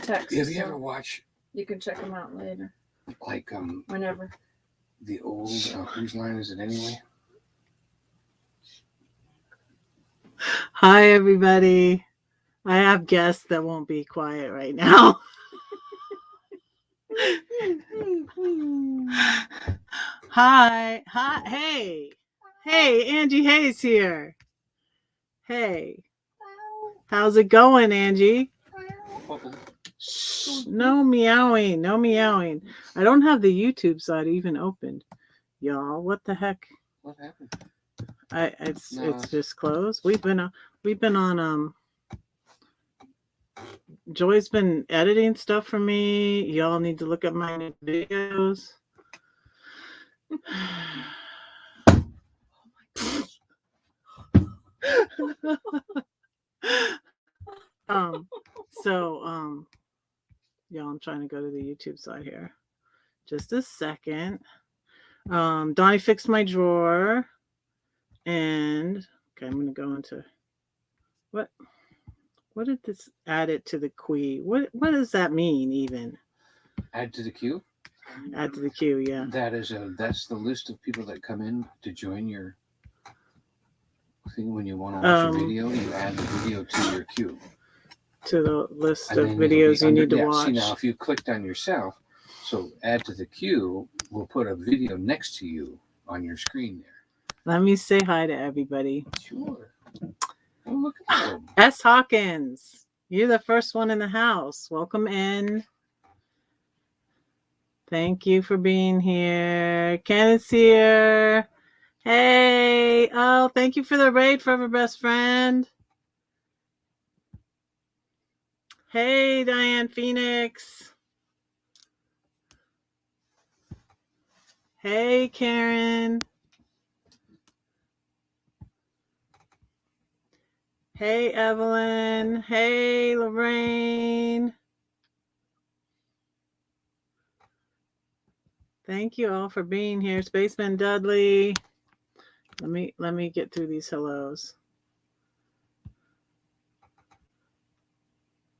text. Have you ever watched? You can check them out later. Like whenever. The old whose line is it anyway? Hi everybody. I have guests that won't be quiet right now. Hi. Hey, Angie Hayes here. Hey, how's it going, Angie? Shh, no meowing. I don't have the YouTube side even opened, y'all. What the heck? What happened? It's just closed. We've been on Joy's been editing stuff for me. Y'all need to look at my new videos. Y'all, I'm trying to go to the YouTube side here. Just a second. Donny fixed my drawer. And okay, I'm gonna go into what did this add it to the queue? What does that mean even? Add to the queue? Add to the queue, yeah. That's the list of people that come in to join your thing when you want to watch a video. You add the video to your queue. To the list of videos you need to watch. See, now if you clicked on yourself, so add to the queue, we'll put a video next to you on your screen there. Let me say hi to everybody. Sure. Oh, look at them. S. Hawkins, you're the first one in the house. Welcome in. Thank you for being here. Kenneth's here. Hey. Oh, thank you for the raid, Forever Best Friend. Hey, Diane Phoenix. Hey, Karen. Hey, Evelyn. Hey, Lorraine. Thank you all for being here. Spaceman Dudley. Let me get through these hellos.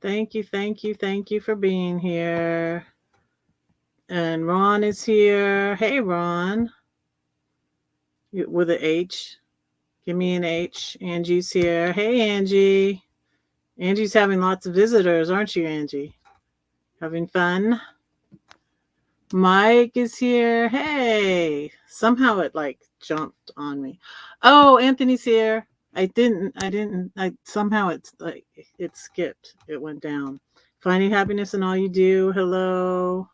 Thank you for being here. And Ron is here. Hey, Ron. With an H. Give me an H. Angie's here. Hey, Angie. Angie's having lots of visitors, aren't you, Angie? Having fun? Mike is here. Hey. Somehow it jumped on me. Oh, Anthony's here. Somehow it skipped. It went down. Finding happiness in all you do. Hello.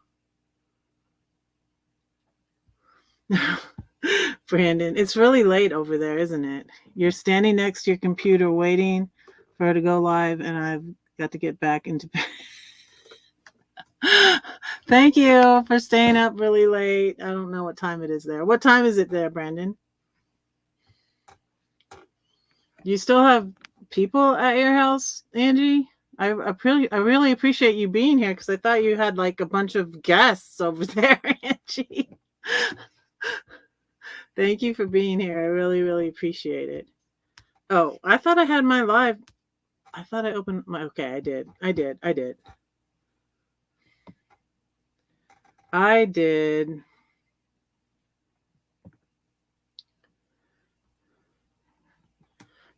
Brandon, it's really late over there, isn't it? You're standing next to your computer waiting for her to go live, and I've got to get back into bed. Thank you for staying up really late. I don't know what time it is there. What time is it there, Brandon? You still have people at your house, Angie? I really appreciate you being here because I thought you had a bunch of guests over there, Angie. Thank you for being here. I really, really appreciate it. Oh, I thought I had my live. I thought I opened my. Okay, I did.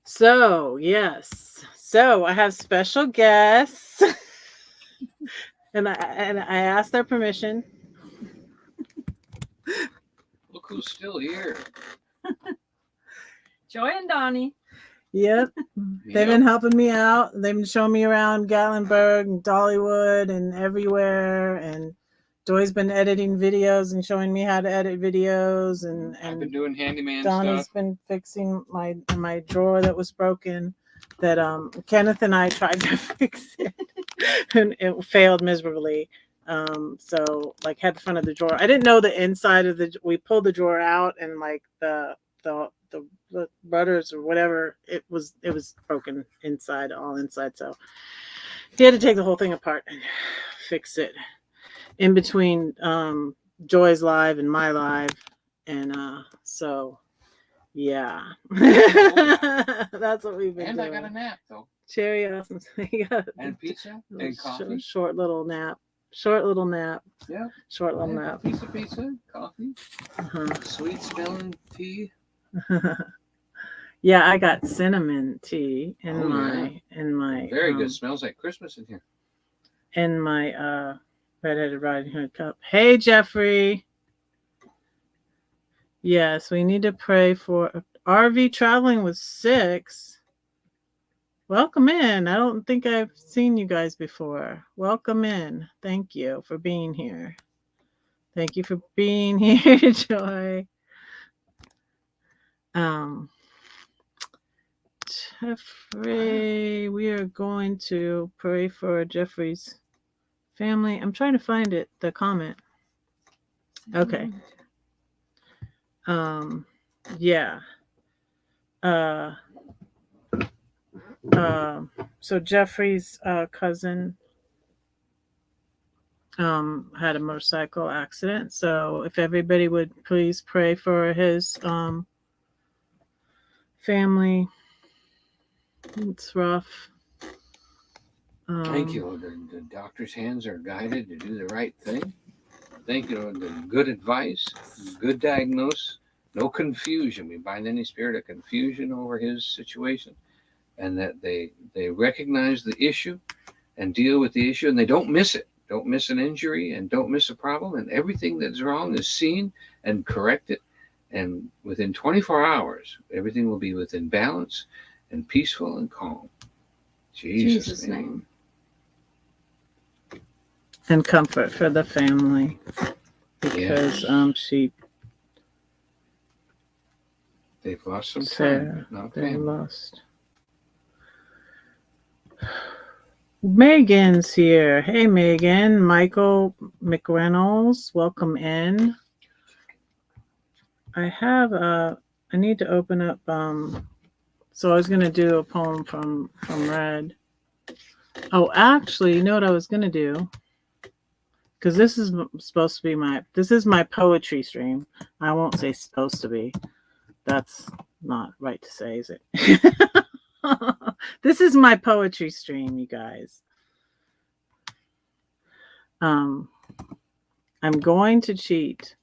So, yes. So, I have special guests. and I asked their permission. Look who's still here. Joy and Donny. Yep. They've been helping me out. They've been showing me around Gatlinburg and Dollywood and everywhere. And Joy's been editing videos and showing me how to edit videos. And I've been doing handyman Donny's stuff. been fixing my drawer that was broken. That Kenneth and I tried to fix it. And it failed miserably. So had the front of the drawer. I didn't know the inside of we pulled the drawer out and the rudders or whatever, it was broken all inside. So he had to take the whole thing apart and fix it in between Joy's live and my live. And so yeah. That's what we've been doing. And I got a nap though. Cherry awesome. And pizza and coffee. Short little nap. Short little nap. Yeah. Short little Yeah, nap. piece of pizza, coffee, Uh-huh. sweet smelling tea. Yeah, I got cinnamon tea in Oh, my Very good. Smells like Christmas in here. in my Redheaded Riding Hood cup. Hey Jeffrey. Yes, we need to pray for RV traveling with 6. Welcome in. I don't think I've seen you guys before. Welcome in. Thank you for being here. Thank you for being here, Joy. Jeffrey, we are going to pray for Jeffrey's family. I'm trying to find it, the comment. Okay. Yeah. So Jeffrey's cousin had a motorcycle accident. So if everybody would please pray for his family. It's rough. Thank you, Lord. The doctor's hands are guided to do the right thing. Thank you, Lord. The good advice, good diagnosis, no confusion. We bind any spirit of confusion over his situation, and that they recognize the issue and deal with the issue, and they don't miss it. Don't miss an injury and don't miss a problem. And everything that's wrong is seen and corrected. And within 24 hours, everything will be within balance and peaceful and calm. Jesus' name. And comfort for the family. Because they've lost some Sarah, time. Not they family. lost. Megan's here. Hey, Megan. Michael McReynolds, welcome in. I need to open up. So I was gonna do a poem from Red. Oh, actually, you know what I was gonna do? Because this is supposed to be my poetry stream. I won't say supposed to be. That's not right to say, is it? This is my poetry stream, you guys. I'm going to cheat.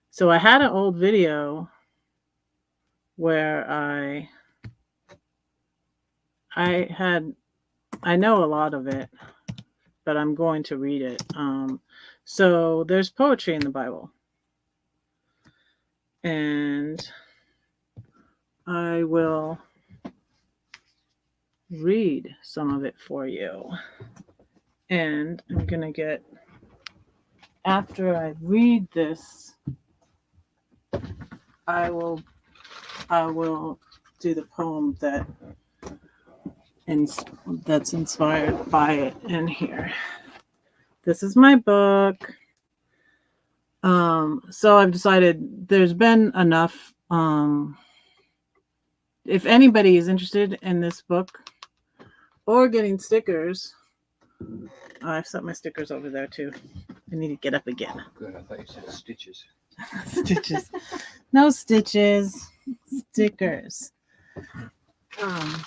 So I had an old video where I know a lot of it, but I'm going to read it. So there's poetry in the Bible. And I will read some of it for you. And I'm going to get, after I read this, I will do the poem that's inspired by it in here. This is my book. So I've decided there's been enough. If anybody is interested in this book or getting stickers, I've set my stickers over there too. I need to get up again. Good. I thought you said stitches. Stitches. No stitches. Stickers. I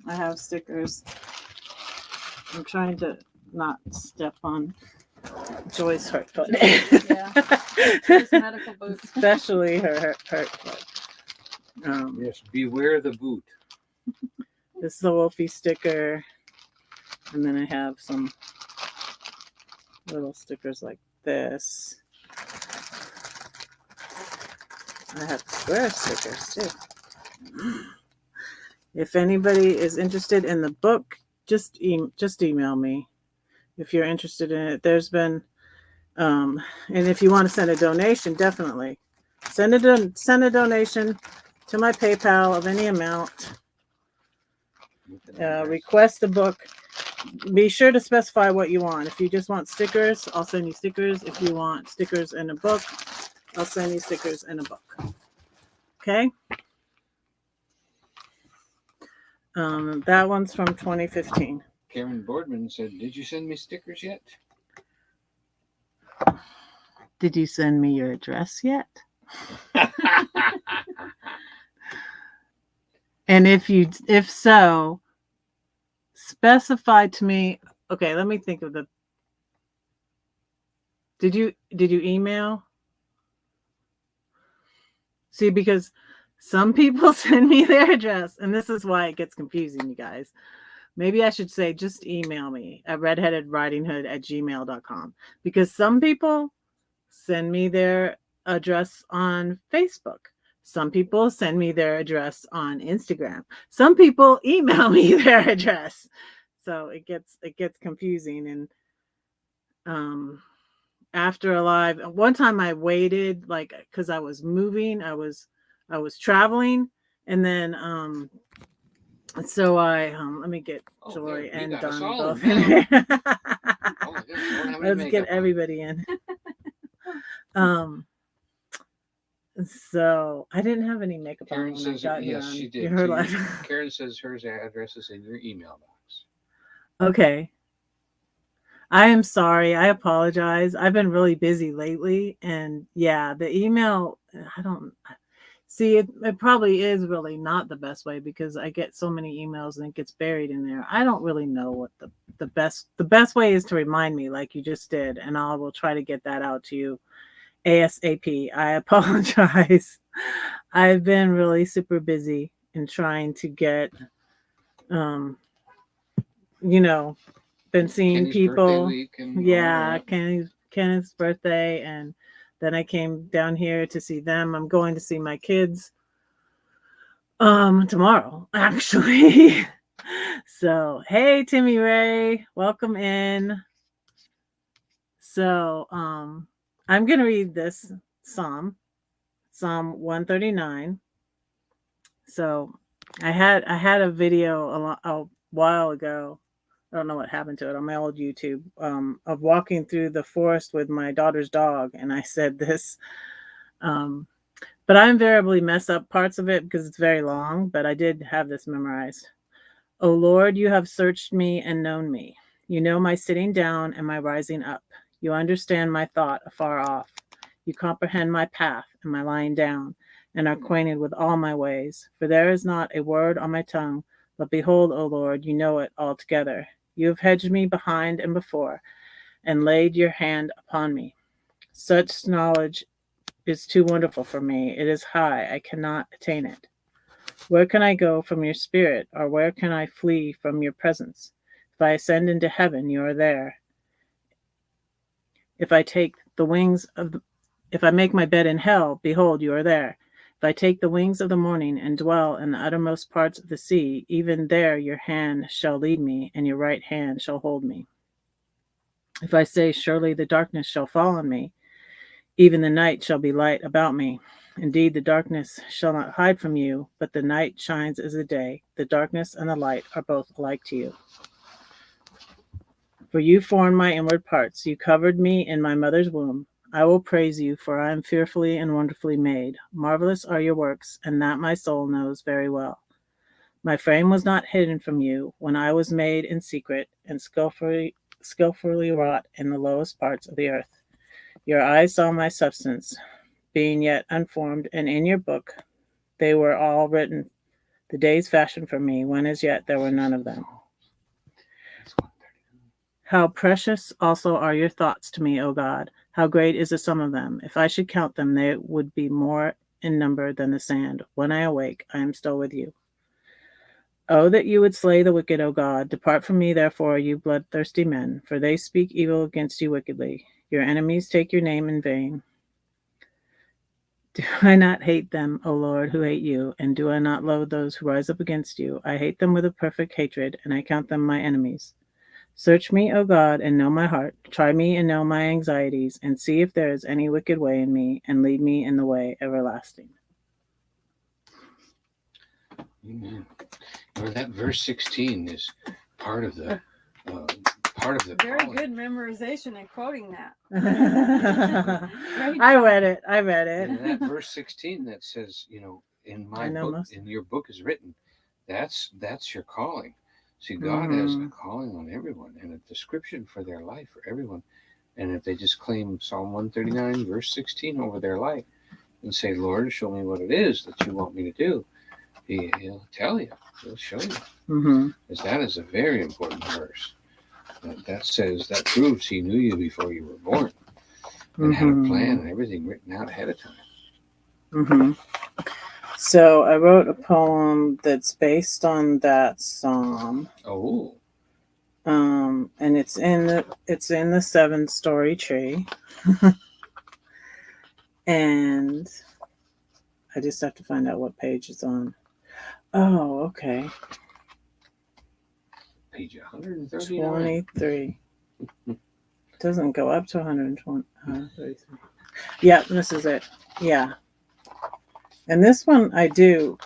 have stickers. I'm trying to not step on Joy's hurt foot. Yeah. Joy's medical boots. Especially her hurt foot. Yes, beware the boot. This is a Wolfie sticker. And then I have some little stickers like this. I have square stickers too. If anybody is interested in the book, just email me if you're interested in it. There's been, and if you want to send a donation, definitely send a donation to my PayPal of any amount. Request the book. Be sure to specify what you want. If you just want stickers, I'll send you stickers. If you want stickers in a book, I'll send you stickers in a book. Okay? That one's from 2015. Karen Boardman said, "Did you send me stickers yet?" Did you send me your address yet? And if so, specify to me. Okay, let me think of the. Did you email? See, because some people send me their address, and this is why it gets confusing, you guys. Maybe I should say just email me at redheadedwritinghood@gmail.com, because some people send me their address on Facebook. Some people send me their address on Instagram. Some people email me their address. So it gets confusing. And after a live, one time I waited, like, because I was moving, I was traveling, and then so I let me get Joy and Donny both in here. Let's get everybody in. So I didn't have any makeup Karen on. says, yes, she did. Karen says hers address is in your email box. Okay. I am sorry. I apologize. I've been really busy lately. And yeah, the email, I don't see it. It probably is really not the best way, because I get so many emails and it gets buried in there. I don't really know what the best way is to remind me, like you just did. And I will try to get that out to you ASAP. I apologize. I've been really super busy in trying to get, been seeing Kenny's people. Yeah, Kenneth's birthday, and then I came down here to see them. I'm going to see my kids tomorrow, actually. So, hey, Timmy Ray, welcome in. So, I'm going to read this Psalm 139. So, I had a video a while ago. I don't know what happened to it, on my old YouTube, of walking through the forest with my daughter's dog, and I said this. But I invariably mess up parts of it because it's very long, but I did have this memorized. O Lord, you have searched me and known me. You know my sitting down and my rising up. You understand my thought afar off. You comprehend my path and my lying down, and are acquainted with all my ways. For there is not a word on my tongue, but behold, O Lord, you know it altogether. You have hedged me behind and before, and laid your hand upon me. Such knowledge is too wonderful for me. It is high, I cannot attain it. Where can I go from your spirit, or where can I flee from your presence? If I ascend into heaven, you are there. If I make my bed in hell, behold, you are there. If I take the wings of the morning and dwell in the uttermost parts of the sea, even there your hand shall lead me, and your right hand shall hold me. If I say, surely the darkness shall fall on me, even the night shall be light about me. Indeed, the darkness shall not hide from you, but the night shines as the day. The darkness and the light are both alike to you. For you formed my inward parts. You covered me in my mother's womb. I will praise you, for I am fearfully and wonderfully made. Marvelous are your works, and that my soul knows very well. My frame was not hidden from you when I was made in secret and skillfully wrought in the lowest parts of the earth. Your eyes saw my substance, being yet unformed, and in your book they were all written, the days fashioned for me, when as yet there were none of them. How precious also are your thoughts to me, O God! How great is the sum of them! If I should count them, they would be more in number than the sand. When I awake, I am still with you. Oh, that you would slay the wicked, O God! Depart from me, therefore, you bloodthirsty men, for they speak evil against you wickedly. Your enemies take your name in vain. Do I not hate them, O Lord, who hate you? And do I not loathe those who rise up against you? I hate them with a perfect hatred, and I count them my enemies. Search me, O God, and know my heart. Try me and know my anxieties, and see if there is any wicked way in me, and lead me in the way everlasting. Amen. Well, that verse 16 is part of the very good memorization and quoting that. I read it. And that verse 16 that says, in my book, in your book is written, that's your calling. See, God has a calling on everyone and a description for their life for everyone. And if they just claim Psalm 139, verse 16 over their life and say, Lord, show me what it is that you want me to do, He'll tell you. He'll show you. Mm-hmm. Because that is a very important verse. That says, that proves he knew you before you were born and had a plan and everything written out ahead of time. Mm-hmm. So I wrote a poem that's based on that psalm. Oh. And it's in the 7-story tree. And I just have to find out what page it's on. Oh, okay. Page 139. 23. Doesn't go up to 120. 33. Yeah, this is it. Yeah. And this one I do.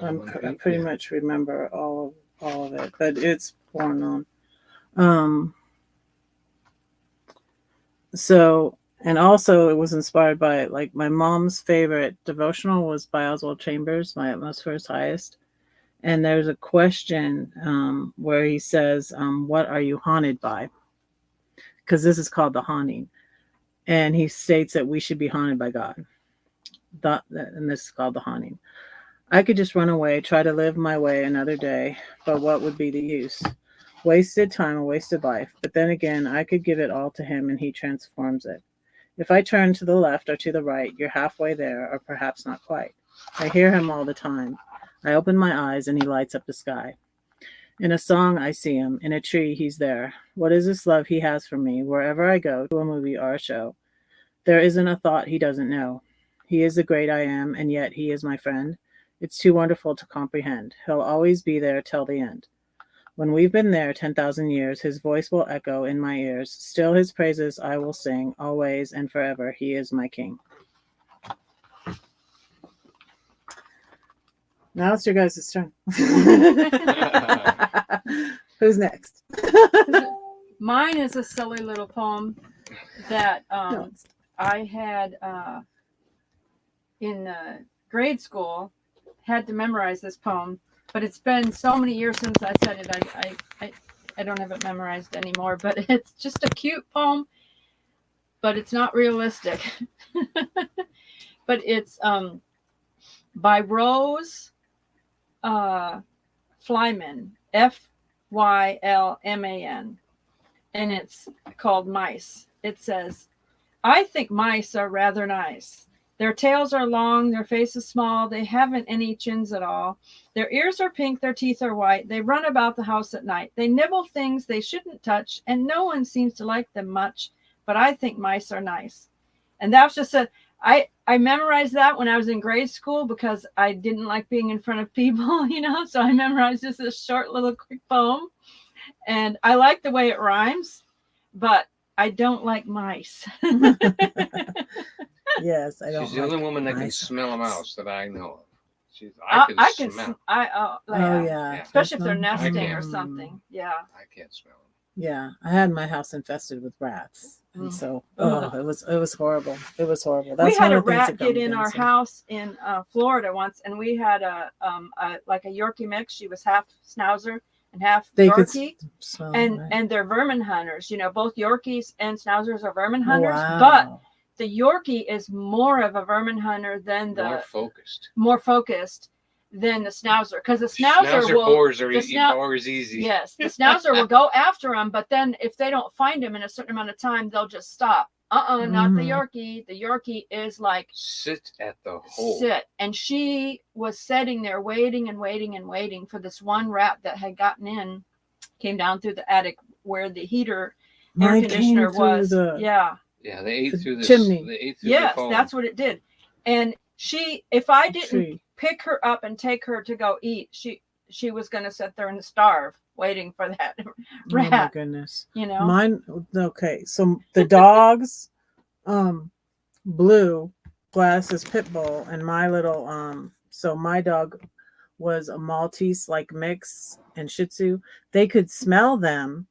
I pretty much remember all of it, but it's worn on. So, and also it was inspired by, like, my mom's favorite devotional was by Oswald Chambers, My Utmost for His Highest. And there's a question where he says, what are you haunted by? Because this is called the haunting. And he states that we should be haunted by God. And this is called the haunting. I could just run away, try to live my way another day, but what would be the use? Wasted time, a wasted life. But then again, I could give it all to him and he transforms it. If I turn to the left or to the right, you're halfway there, or perhaps not quite. I hear him all the time. I open my eyes and he lights up the sky. In a song, I see him. In a tree, he's there. What is this love he has for me? Wherever I go, to a movie or a show, there isn't a thought he doesn't know. He is the great I am, and yet he is my friend. It's too wonderful to comprehend. He'll always be there till the end. When we've been there 10,000 years, his voice will echo in my ears. Still his praises I will sing, always and forever. He is my king. Now it's your guys' turn. Who's next? Mine is a silly little poem that I had in grade school. Had to memorize this poem, but it's been so many years since I said it. I don't have it memorized anymore. But it's just a cute poem, but it's not realistic. But it's by Rose Flyman, Fylman, and it's called Mice. It says, I think mice are rather nice. Their tails are long, their faces small, they haven't any chins at all. Their ears are pink, their teeth are white. They run about the house at night. They nibble things they shouldn't touch, and no one seems to like them much, but I think mice are nice. And that was just I memorized that when I was in grade school because I didn't like being in front of people, so I memorized just this short little quick poem. And I like the way it rhymes, but I don't like mice. Yes, I don't. She's the only woman that can smell a mouse that I know of. I can smell. Yeah. Especially if they're nesting or something. Yeah. I can't smell them. Yeah, I had my house infested with rats, and so it was horrible. It was horrible. We had a rat get in our house in Florida once, and we had a Yorkie mix. She was half Schnauzer and half Yorkie, and they're vermin hunters. Both Yorkies and Schnauzers are vermin hunters, but the Yorkie is more of a vermin hunter than the more focused than the Schnauzer, because the Schnauzer bores easy. Yes, the Schnauzer will go after them, but then if they don't find him in a certain amount of time, they'll just stop. Not the Yorkie. The Yorkie is like sit at the hole. And she was sitting there waiting and waiting and waiting for this one rat that had gotten in, came down through the attic where the heater air conditioner was. Yeah, they ate through the chimney. They ate through yes, the foam. That's what it did. And if I didn't pick her up and take her to go eat, she was going to sit there and starve waiting for that rat. Oh my goodness. Mine. Okay, so the dogs, Blue, Gladys's pit bull, and my little so my dog was a Maltese like mix and Shih Tzu. They could smell them.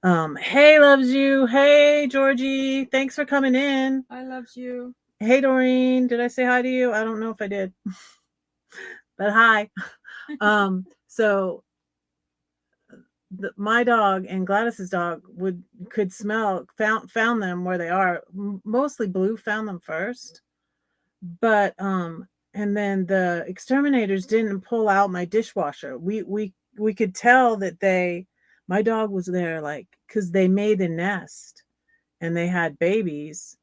Hey, loves you. Hey, Georgie. Thanks for coming in. I loves you. Hey, Doreen. Did I say hi to you? I don't know if I did. But hi. So my dog and Gladys's dog could smell, found them where they are. Mostly Blue found them first, but and then the exterminators didn't pull out my dishwasher. We could tell that my dog was there, like, because they made a nest and they had babies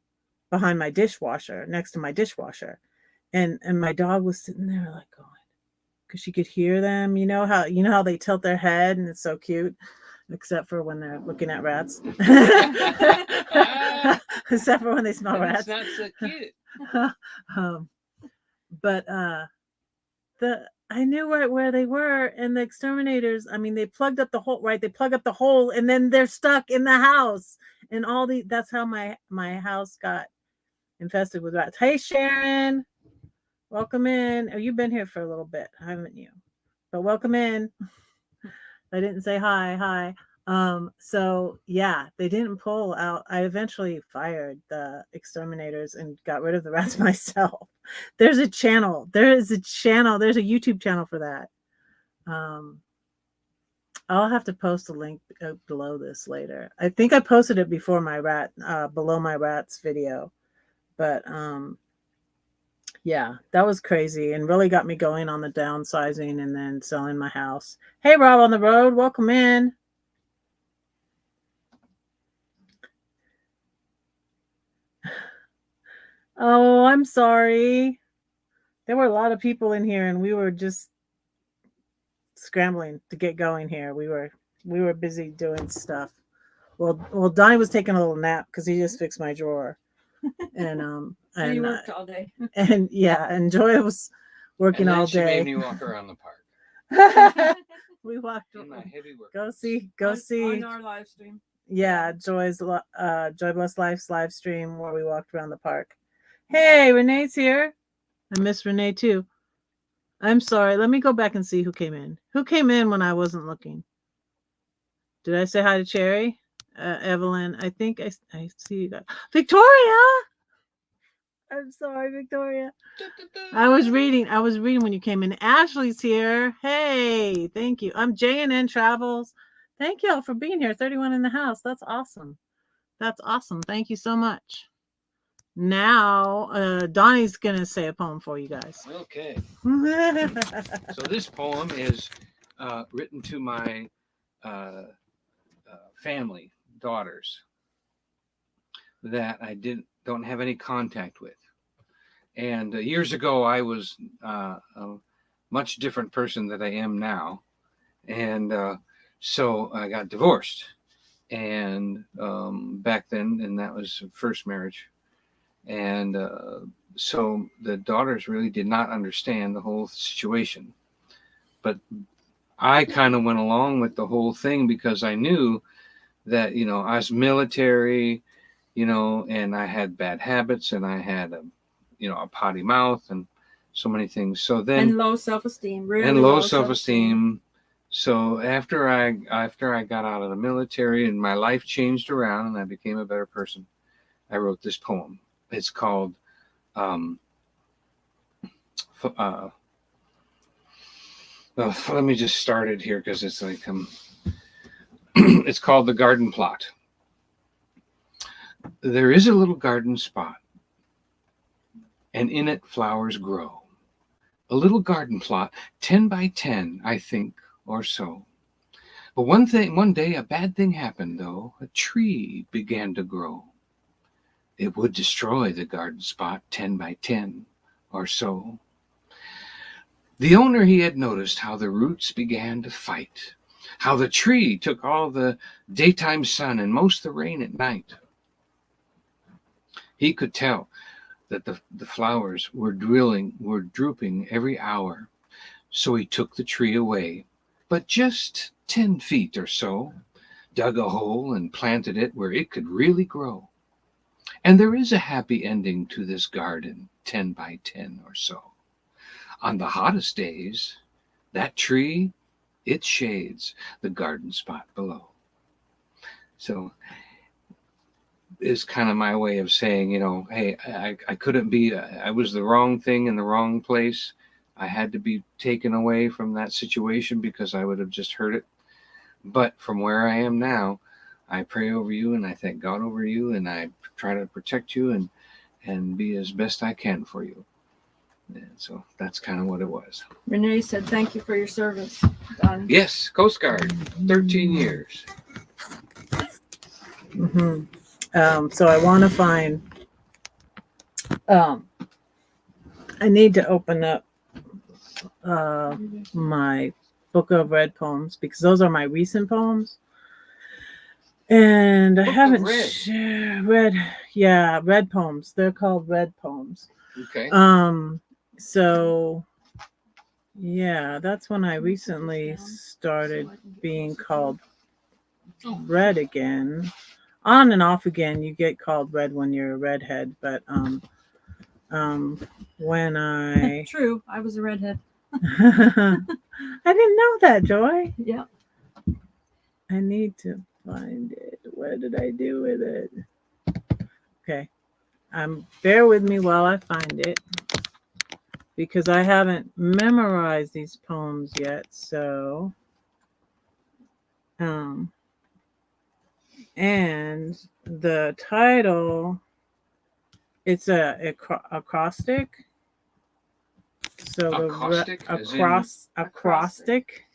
behind my dishwasher, next to my dishwasher, and my dog was sitting there like going, because she could hear them. You know how they tilt their head, and it's so cute, except for when they're looking at rats. Except for when they smell And rats. it's not so cute. um, but I knew right where they were, and the exterminators, I mean, they plugged up the hole, right? They plug up the hole, and then they're stuck in the house, and that's how my house got infested with rats. Hey, Sharon, welcome in. Oh, you've been here for a little bit, haven't you? But welcome in. I didn't say hi. So yeah, they didn't pull out. I eventually fired the exterminators and got rid of the rats myself. There's a channel. There's a YouTube channel for that. I'll have to post a link below this later. I think I posted it before below my rats video, but yeah, that was crazy and really got me going on the downsizing and then selling my house. Hey, Rob on the road, welcome in. Oh, I'm sorry. There were a lot of people in here and we were just scrambling to get going here. We were busy doing stuff. Well, Donnie was taking a little nap because he just fixed my drawer. And And you worked all day. And yeah, and Joy was working all She day. made me walk around the park. We walked In my heavy work. go see on our live stream. Yeah, Joy Bless Life's live stream where we walked around the park. Hey, Renee's here. I miss Renee too. I'm sorry. Let me go back and see who came in. Who came in when I wasn't looking? Did I say hi to Cherry? Evelyn, I think I see you guys. Victoria! I'm sorry, Victoria. I was reading when you came in. Ashley's here. Hey, thank you. I'm JNN Travels. Thank y'all for being here. 31 in the house. That's awesome. Thank you so much. Now, Donnie's going to say a poem for you guys. Okay. So this poem is written to my family, daughters, that I don't have any contact with. And years ago, I was a much different person than I am now. And so I got divorced. And back then, and that was first marriage. And so the daughters really did not understand the whole situation. But I kind of went along with the whole thing because I knew that, I was military, and I had bad habits and I had a potty mouth and so many things. So then and low self-esteem, really and low self-esteem. So after I got out of the military and my life changed around and I became a better person, I wrote this poem. It's called let me just start it here because it's like it's called The Garden Plot. There is a little garden spot, and in it flowers grow. A little garden plot, 10 by 10, I think, or so. But one day a bad thing happened, though. A tree began to grow. It would destroy the garden spot, 10 by 10, or so. The owner, he had noticed how the roots began to fight, how the tree took all the daytime sun and most of the rain at night. He could tell that the flowers were drooping every hour. So he took the tree away, but just 10 feet or so, dug a hole and planted it where it could really grow. And there is a happy ending to this garden, 10 by 10 or so. On the hottest days, that tree, it shades the garden spot below. So is kind of my way of saying, hey, I couldn't be, I was the wrong thing in the wrong place. I had to be taken away from that situation because I would have just hurt it. But from where I am now, I pray over you and I thank God over you and I try to protect you and be as best I can for you. And so that's kind of what it was. Renee said, "Thank you for your service, Donny." Yes, Coast Guard, 13 years. So I want to find. I need to open up my book of read poems because those are my recent poems. And I Book of haven't read. read poems. They're called read poems. Okay. So yeah, that's when I recently started being called read again. On and off again, you get called read when you're a redhead, but when I True, I was a redhead. I didn't know that, Joy. Yeah. I need to find it. What did I do with it? Okay. Bear with me while I find it because I haven't memorized these poems yet. So, and the title, it's a acrostic. So Acoustic, acrostic.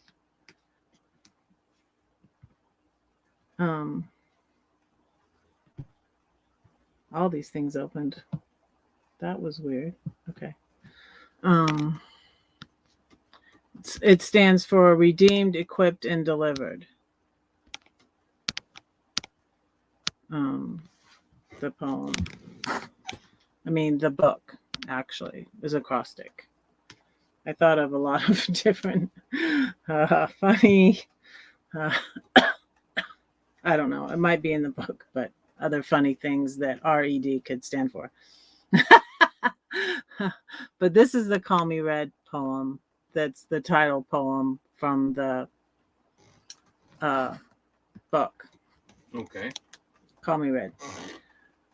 All these things opened. That was weird. Okay. It stands for redeemed, equipped, and delivered. The poem. The book actually is acrostic. I thought of a lot of different funny. I don't know. It might be in the book, but other funny things that RED could stand for. But this is the Call Me Red poem. That's the title poem from the book. Okay. Call Me Red.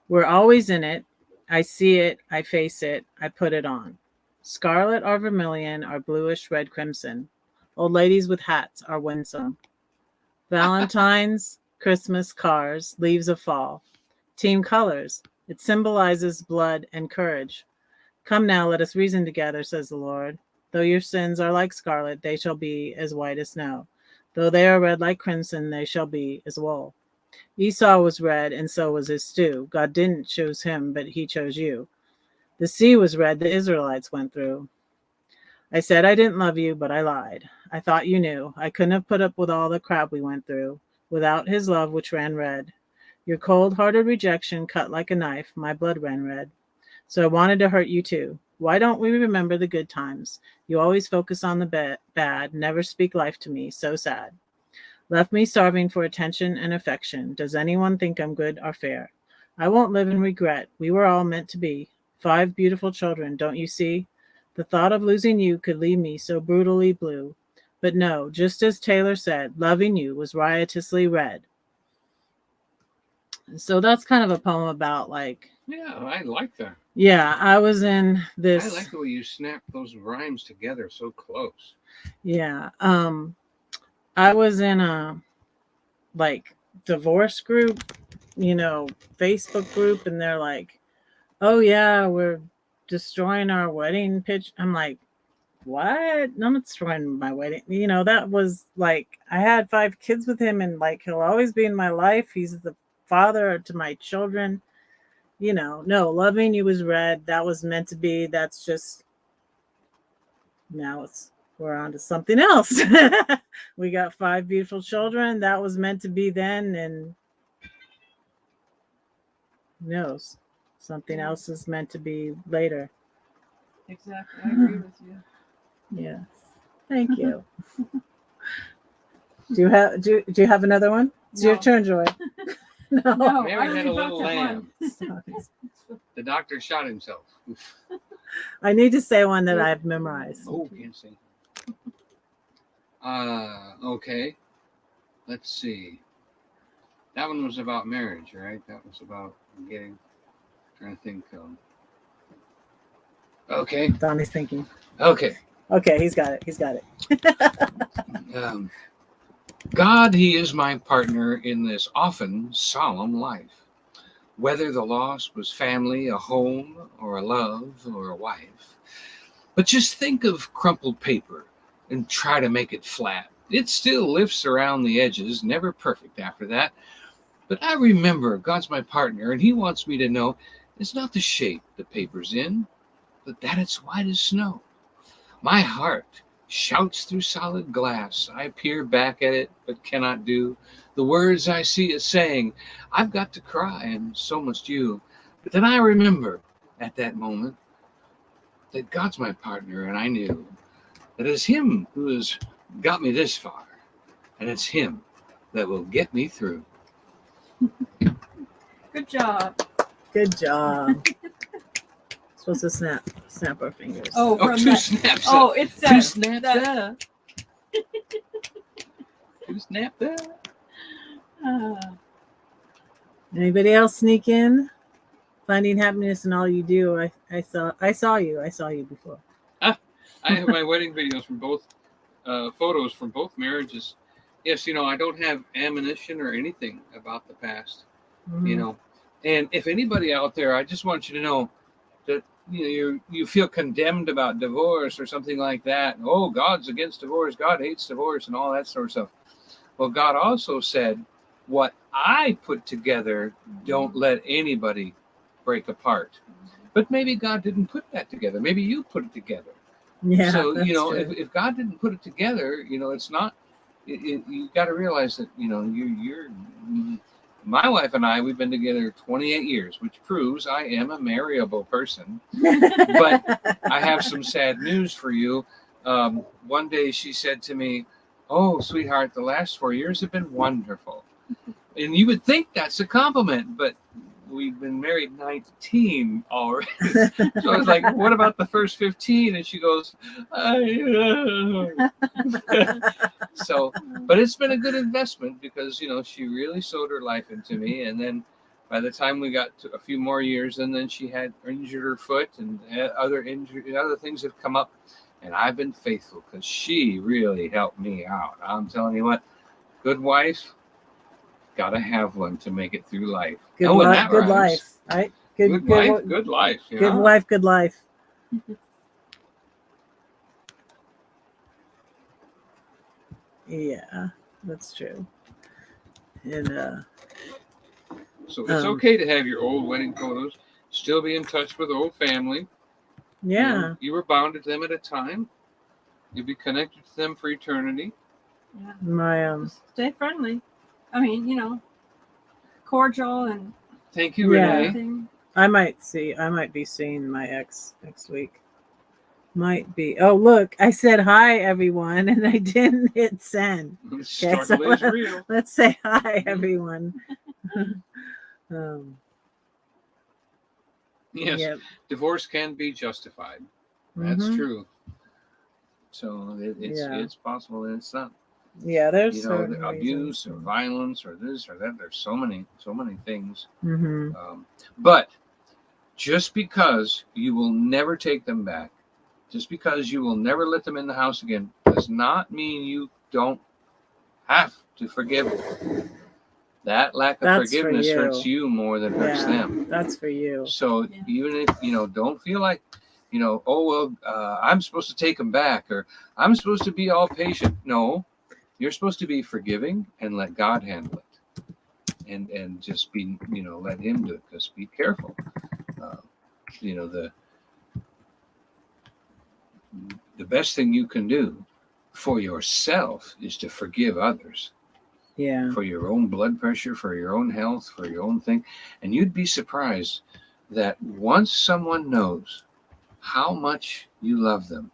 We're always in it. I see it. I face it. I put it on. Scarlet or vermilion or bluish red crimson. Old ladies with hats are winsome. Valentine's, Christmas, cars, leaves of fall. Team colors. It symbolizes blood and courage. Come now, let us reason together, says the Lord. Though your sins are like scarlet, they shall be as white as snow. Though they are red like crimson, they shall be as wool. Esau was red, and so was his stew. God didn't choose him, but he chose you. The sea was red the Israelites went through. I said I didn't love you, but I lied. I thought you knew. I couldn't have put up with all the crap we went through without his love, which ran red. Your cold-hearted rejection cut like a knife. My blood ran red. So I wanted to hurt you too. Why don't we remember the good times? You always focus on the bad, never speak life to me. So sad. Left me starving for attention and affection. Does anyone think I'm good or fair? I won't live in regret. We were all meant to be. 5 beautiful children, don't you see? The thought of losing you could leave me so brutally blue. But no, just as Taylor said, loving you was riotously red. So that's kind of a poem about Yeah, I like that. Yeah, I was in this. I like the way you snap those rhymes together so close. Yeah. I was in a divorce group, Facebook group, and they're like, oh yeah, we're destroying our wedding pitch. I'm like, what? I'm not destroying my wedding. That was I had 5 kids with him, and he'll always be in my life. He's the father to my children. No, loving you was red. That was meant to be. That's just now we're on to something else. We got 5 beautiful children. That was meant to be then, and who knows? Something else is meant to be later. Exactly. I agree with you. Yes. Thank you. Do you have another one? It's your turn, Joy. No. Mary had a little lamb. The doctor shot himself. I need to say one that I've memorized. Oh, can't say. Okay. Let's see. That one was about marriage, right? That was about trying to think. Okay. Donnie's thinking. Okay. Okay, he's got it. God, he is my partner in this often solemn life. Whether the loss was family, a home, or a love, or a wife, But just think of crumpled paper and try to make it flat. It still lifts around the edges, never perfect after that. But I remember God's my partner, and He wants me to know it's not the shape the paper's in, but that it's white as snow. My heart shouts through solid glass. I peer back at it, but cannot do. The words I see it saying, I've got to cry, and so must you. But then I remember at that moment that God's my partner, and I knew that it's Him who has got me this far, and it's Him that will get me through. Good job. Good job. Supposed to snap our fingers. Oh, Oh, from two that. snaps. Oh, it's Two that. snaps. that Two snap that. Anybody else sneak in? Finding happiness in all you do. I saw you before. I have my wedding videos from both, photos from both marriages. Yes, I don't have ammunition or anything about the past, Mhm. And if anybody out there, I just want you to know that, you feel condemned about divorce or something like that. Oh, God's against divorce. God hates divorce and all that sort of stuff. Well, God also said, what I put together, don't let anybody break apart. But maybe God didn't put that together. Maybe you put it together. Yeah. So, that's true. if God didn't put it together, it's not, you got to realize that, you're, my wife and I, we've been together 28 years, which proves I am a marriable person. But I have some sad news for you. One day she said to me, oh, sweetheart, the last 4 years have been wonderful. And you would think that's a compliment, but we've been married 19 already. So I was like, what about the first 15? And she goes, So, but it's been a good investment because, she really sowed her life into me. And then by the time we got to a few more years, and then she had injured her foot and other things have come up. And I've been faithful because she really helped me out. I'm telling you what, good wife, gotta have one to make it through life. Good, good life, right? Good wife, good life. Good wife, good life. Yeah, that's true. And so it's okay to have your old wedding photos, still be in touch with old family. Yeah. You were bound to them at a time. You'll be connected to them for eternity. Yeah. My stay friendly. I mean, cordial and thank you, Renee. I might be seeing my ex next week. Might be. Oh, look, I said hi everyone and I didn't hit send. Okay, so is real. Let's say hi everyone. Yes, yep. Divorce can be justified. That's true. So it's possible that it's not. Yeah, there's abuse or violence or this or that. There's so many things. But just because you will never take them back, just because you will never let them in the house again, does not mean you don't have to forgive them. That lack of forgiveness hurts you more than hurts them. That's for you. So even if, don't feel like, I'm supposed to take them back or I'm supposed to be all patient. No, you're supposed to be forgiving and let God handle it. And just be, let Him do it. Because be careful. The best thing you can do for yourself is to forgive others. Yeah. For your own blood pressure, for your own health, for your own thing. And you'd be surprised that once someone knows how much you love them,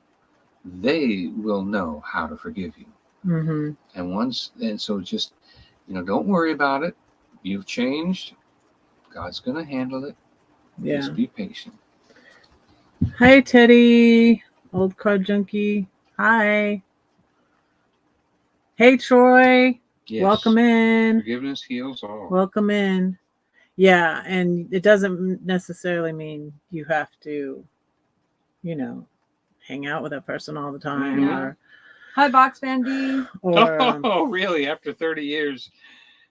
they will know how to forgive you. And so just, don't worry about it. You've changed. God's going to handle it. Yeah. Just be patient. Hi, Teddy. Old car junkie. Hi. Hey, Troy. Yes. Welcome in. Forgiveness heals all. Welcome in. Yeah, and it doesn't necessarily mean you have to, hang out with that person all the time. Or hi, Box Bandy. Oh, really? After 30 years,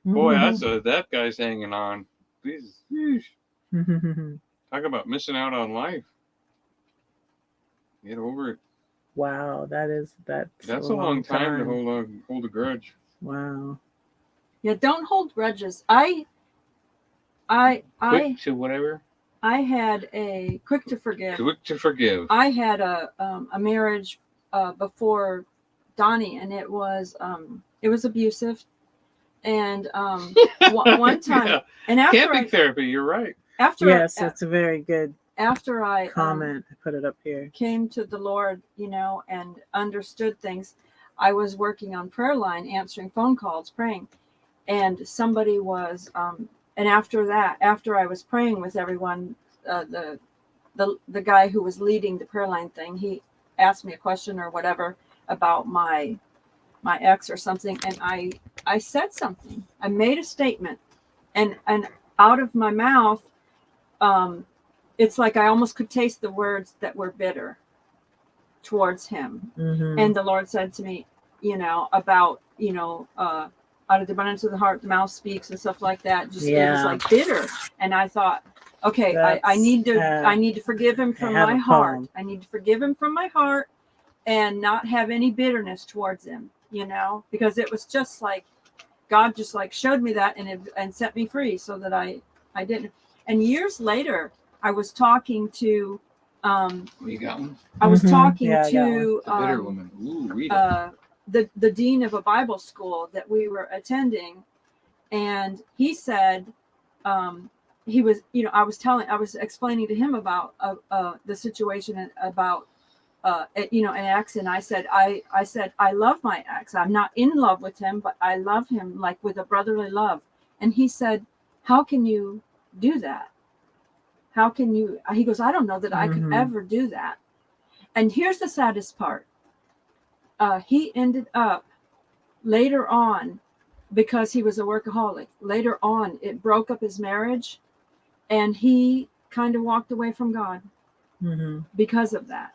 boy, that guy's hanging on. Talk about missing out on life. Get over it. Wow, that's That's a long time to hold a grudge. Wow. Yeah, don't hold grudges. Quick to whatever. I had a quick to forgive. Quick to forgive. I had a marriage before Donny, and it was abusive. And one time, Yeah. and after Camping therapy. You're right. Yes, that's a very good after I comment. I put it up here. Came to the Lord, and understood things. I was working on prayer line, answering phone calls, praying, and somebody was. And after I was praying with everyone, the guy who was leading the prayer line thing, he asked me a question or whatever about my ex or something, and I said something. I made a statement, and out of my mouth, it's like I almost could taste the words that were bitter towards him. Mm-hmm. And the Lord said to me, about out of the abundance of the heart, the mouth speaks, and stuff like that. Just it was like bitter, and I thought, okay, I need to forgive him from my heart. I need to forgive him from my heart, and not have any bitterness towards him. Because it was just like God just like showed me that and set me free, so that I didn't. And years later, I was talking to. You got one? I was talking to the bitter woman. Ooh, read it. The dean of a Bible school that we were attending, and he said, he was, I was explaining to him about the situation and about, an ex, and I said, I love my ex. I'm not in love with him, but I love him like with a brotherly love. And he said, how can you do that? How can you? He goes, I don't know that I could ever do that. And here's the saddest part. He ended up later on, because he was a workaholic, later on, it broke up his marriage, and he kind of walked away from God because of that.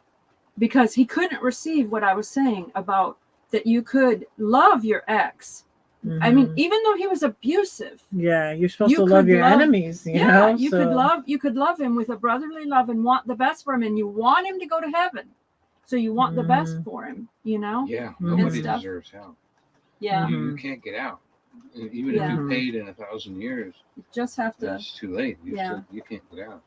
Because he couldn't receive what I was saying about that you could love your ex. I mean, even though he was abusive. Yeah, you're supposed to love your enemies. You know? You could love him with a brotherly love and want the best for him, and you want him to go to heaven. So you want the best for him, Yeah, nobody deserves hell. Yeah. You can't get out. Even if you paid in 1,000 years. You just have to. It's too late. You can't get out.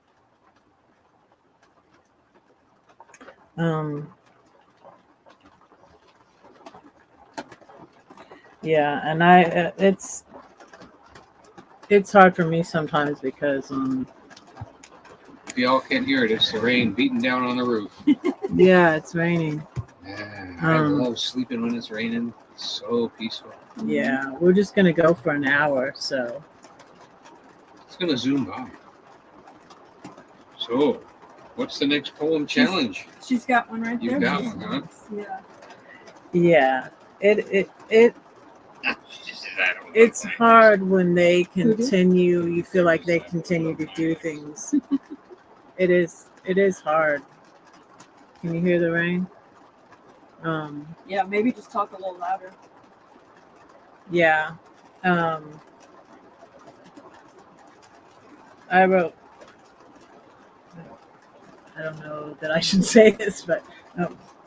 Yeah, and it's hard for me sometimes because If y'all can't hear it, it's the rain beating down on the roof. Yeah, it's raining. Yeah, I love sleeping when it's raining. It's so peaceful. Yeah, we're just gonna go for an hour, so it's gonna zoom by. So, what's the next poem challenge? She's got one right there. You got one, huh? Yeah. Yeah. It's hard when they continue. You feel like they continue to do things. It is hard. Can you hear the rain? Yeah, maybe just talk a little louder. Yeah. I wrote. I don't know that I should say this, but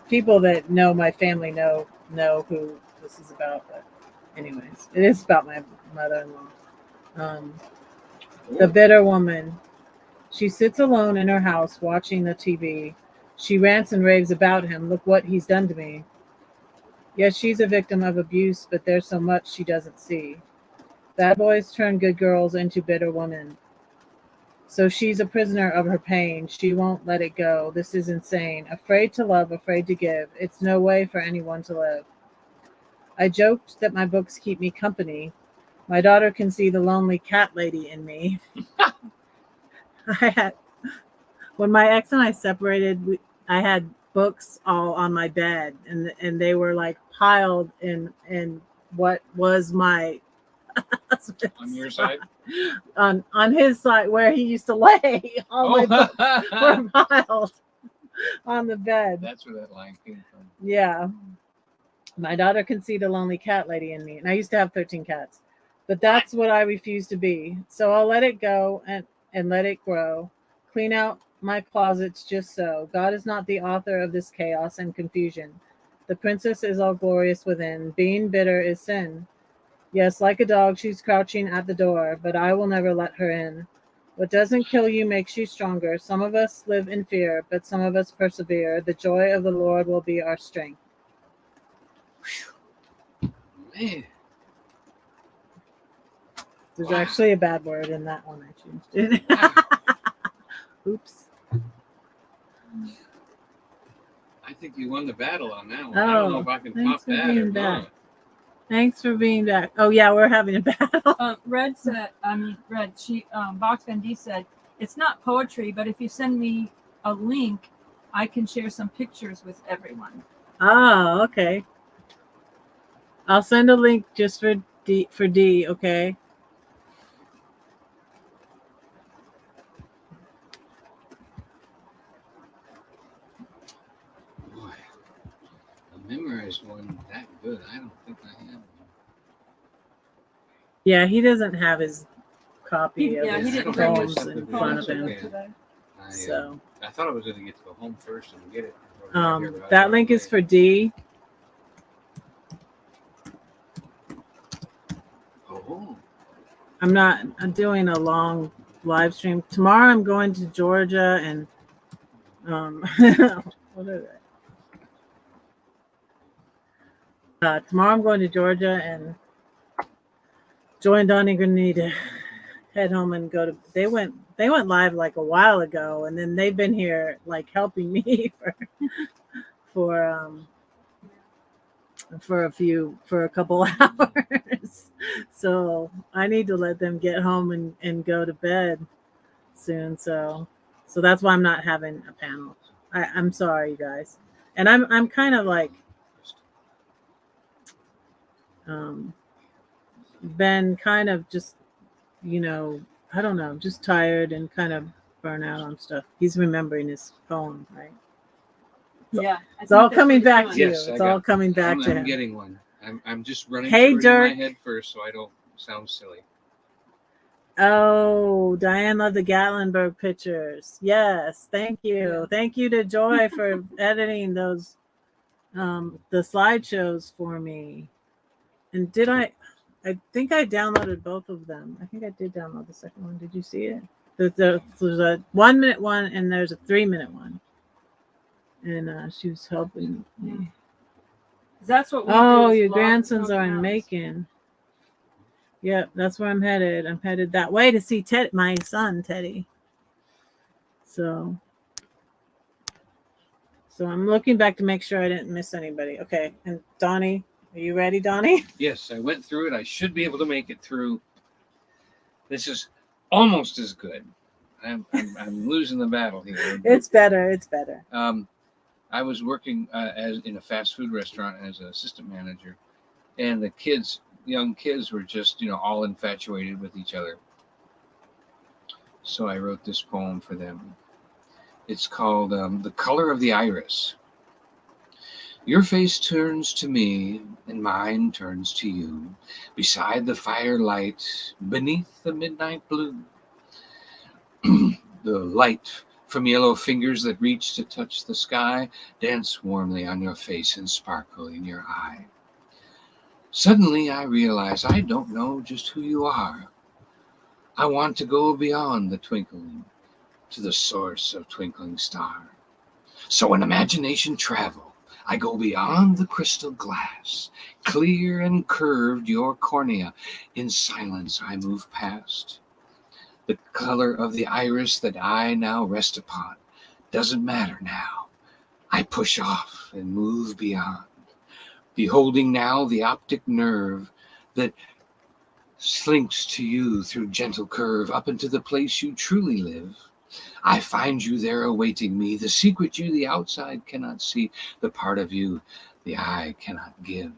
people that know my family know who this is about. But anyways, it is about my mother-in-law. The bitter woman. She sits alone in her house watching the TV. She rants and raves about him. Look what he's done to me. Yes, she's a victim of abuse, but there's so much she doesn't see. Bad boys turn good girls into bitter women. So she's a prisoner of her pain. She won't let it go. This is insane. Afraid to love, afraid to give. It's no way for anyone to live. I joked that my books keep me company. My daughter can see the lonely cat lady in me. When my ex and I separated, I had books all on my bed, and they were like piled in what was my husband's on your side, on his side where he used to lay. All my books were piled on the bed. That's where that line came from. Yeah. My daughter can see the lonely cat lady in me, and I used to have 13 cats, but that's what I refuse to be. So I'll let it go and let it grow. Clean out my closets just so. God is not the author of this chaos and confusion. The princess is all glorious within. Being bitter is sin. Yes, like a dog, she's crouching at the door, but I will never let her in. What doesn't kill you makes you stronger. Some of us live in fear, but some of us persevere. The joy of the Lord will be our strength. Man, There's wow. actually a bad word in that one. I changed it. Wow. Oops. I think you won the battle on that one. I don't know if I can thanks top for that or being not. back. Thanks for being back. Oh yeah, we're having a battle. Red, Box Van D said, it's not poetry, but if you send me a link, I can share some pictures with everyone. Oh, okay. I'll send a link just for D, okay? Boy, a memorized one that good. I don't think I have one. Yeah, he doesn't have his copy Yeah, of he his didn't bring poems his in subdivision, front of that's him. okay. Today. So I thought I was going to get to go home first and get it. before I got here, but I was that running link is late. for D. Oh, I'm doing a long live stream. Tomorrow I'm going to Georgia and what is it? Tomorrow I'm going to Georgia and Joy and Donny gonna need to head home and go to they went live like a while ago, and then they've been here like helping me for for a couple hours. So I need to let them get home and go to bed soon. So that's why I'm not having a panel. I'm sorry, you guys. And I'm kind of like been kind of just, I don't know, just tired and kind of burnt out on stuff. He's remembering his poem, right? Yeah. It's all coming back to you. Yes, It's all coming back to I'm him. getting one. I'm just running Hey, through it Dirk. in my head first so I don't sound silly. Oh, Diane loved the Gatlinburg pictures. Yes, thank you. Yeah. Thank you to Joy for editing those the slideshows for me. And I think I downloaded both of them. I think I did download the second one. Did you see it? There's a 1 minute one and there's a 3 minute one. And she was helping me. That's what we Oh, do. your grandsons are in Macon. Yep, that's where I'm headed. I'm headed that way to see my son, Teddy. So I'm looking back to make sure I didn't miss anybody. Okay, and Donny, are you ready, Donny? Yes, I went through it. I should be able to make it through. This is almost as good. I'm losing the battle here. It's better. It's better. I was working as in a fast food restaurant as an assistant manager, and the young kids were just all infatuated with each other. So I wrote this poem for them. It's called "The Color of the Iris." Your face turns to me, and mine turns to you, beside the firelight, beneath the midnight blue. The light from yellow fingers that reach to touch the sky dance warmly on your face and sparkle in your eye. Suddenly I realize I don't know just who you are. I want to go beyond the twinkling to the source of twinkling star. So in imagination travel, I go beyond the crystal glass, clear and curved your cornea. In silence I move past. The color of the iris that I now rest upon doesn't matter now. I push off and move beyond, beholding now the optic nerve that slinks to you through gentle curve up into the place you truly live. I find you there awaiting me, the secret you the outside cannot see, the part of you the eye cannot give.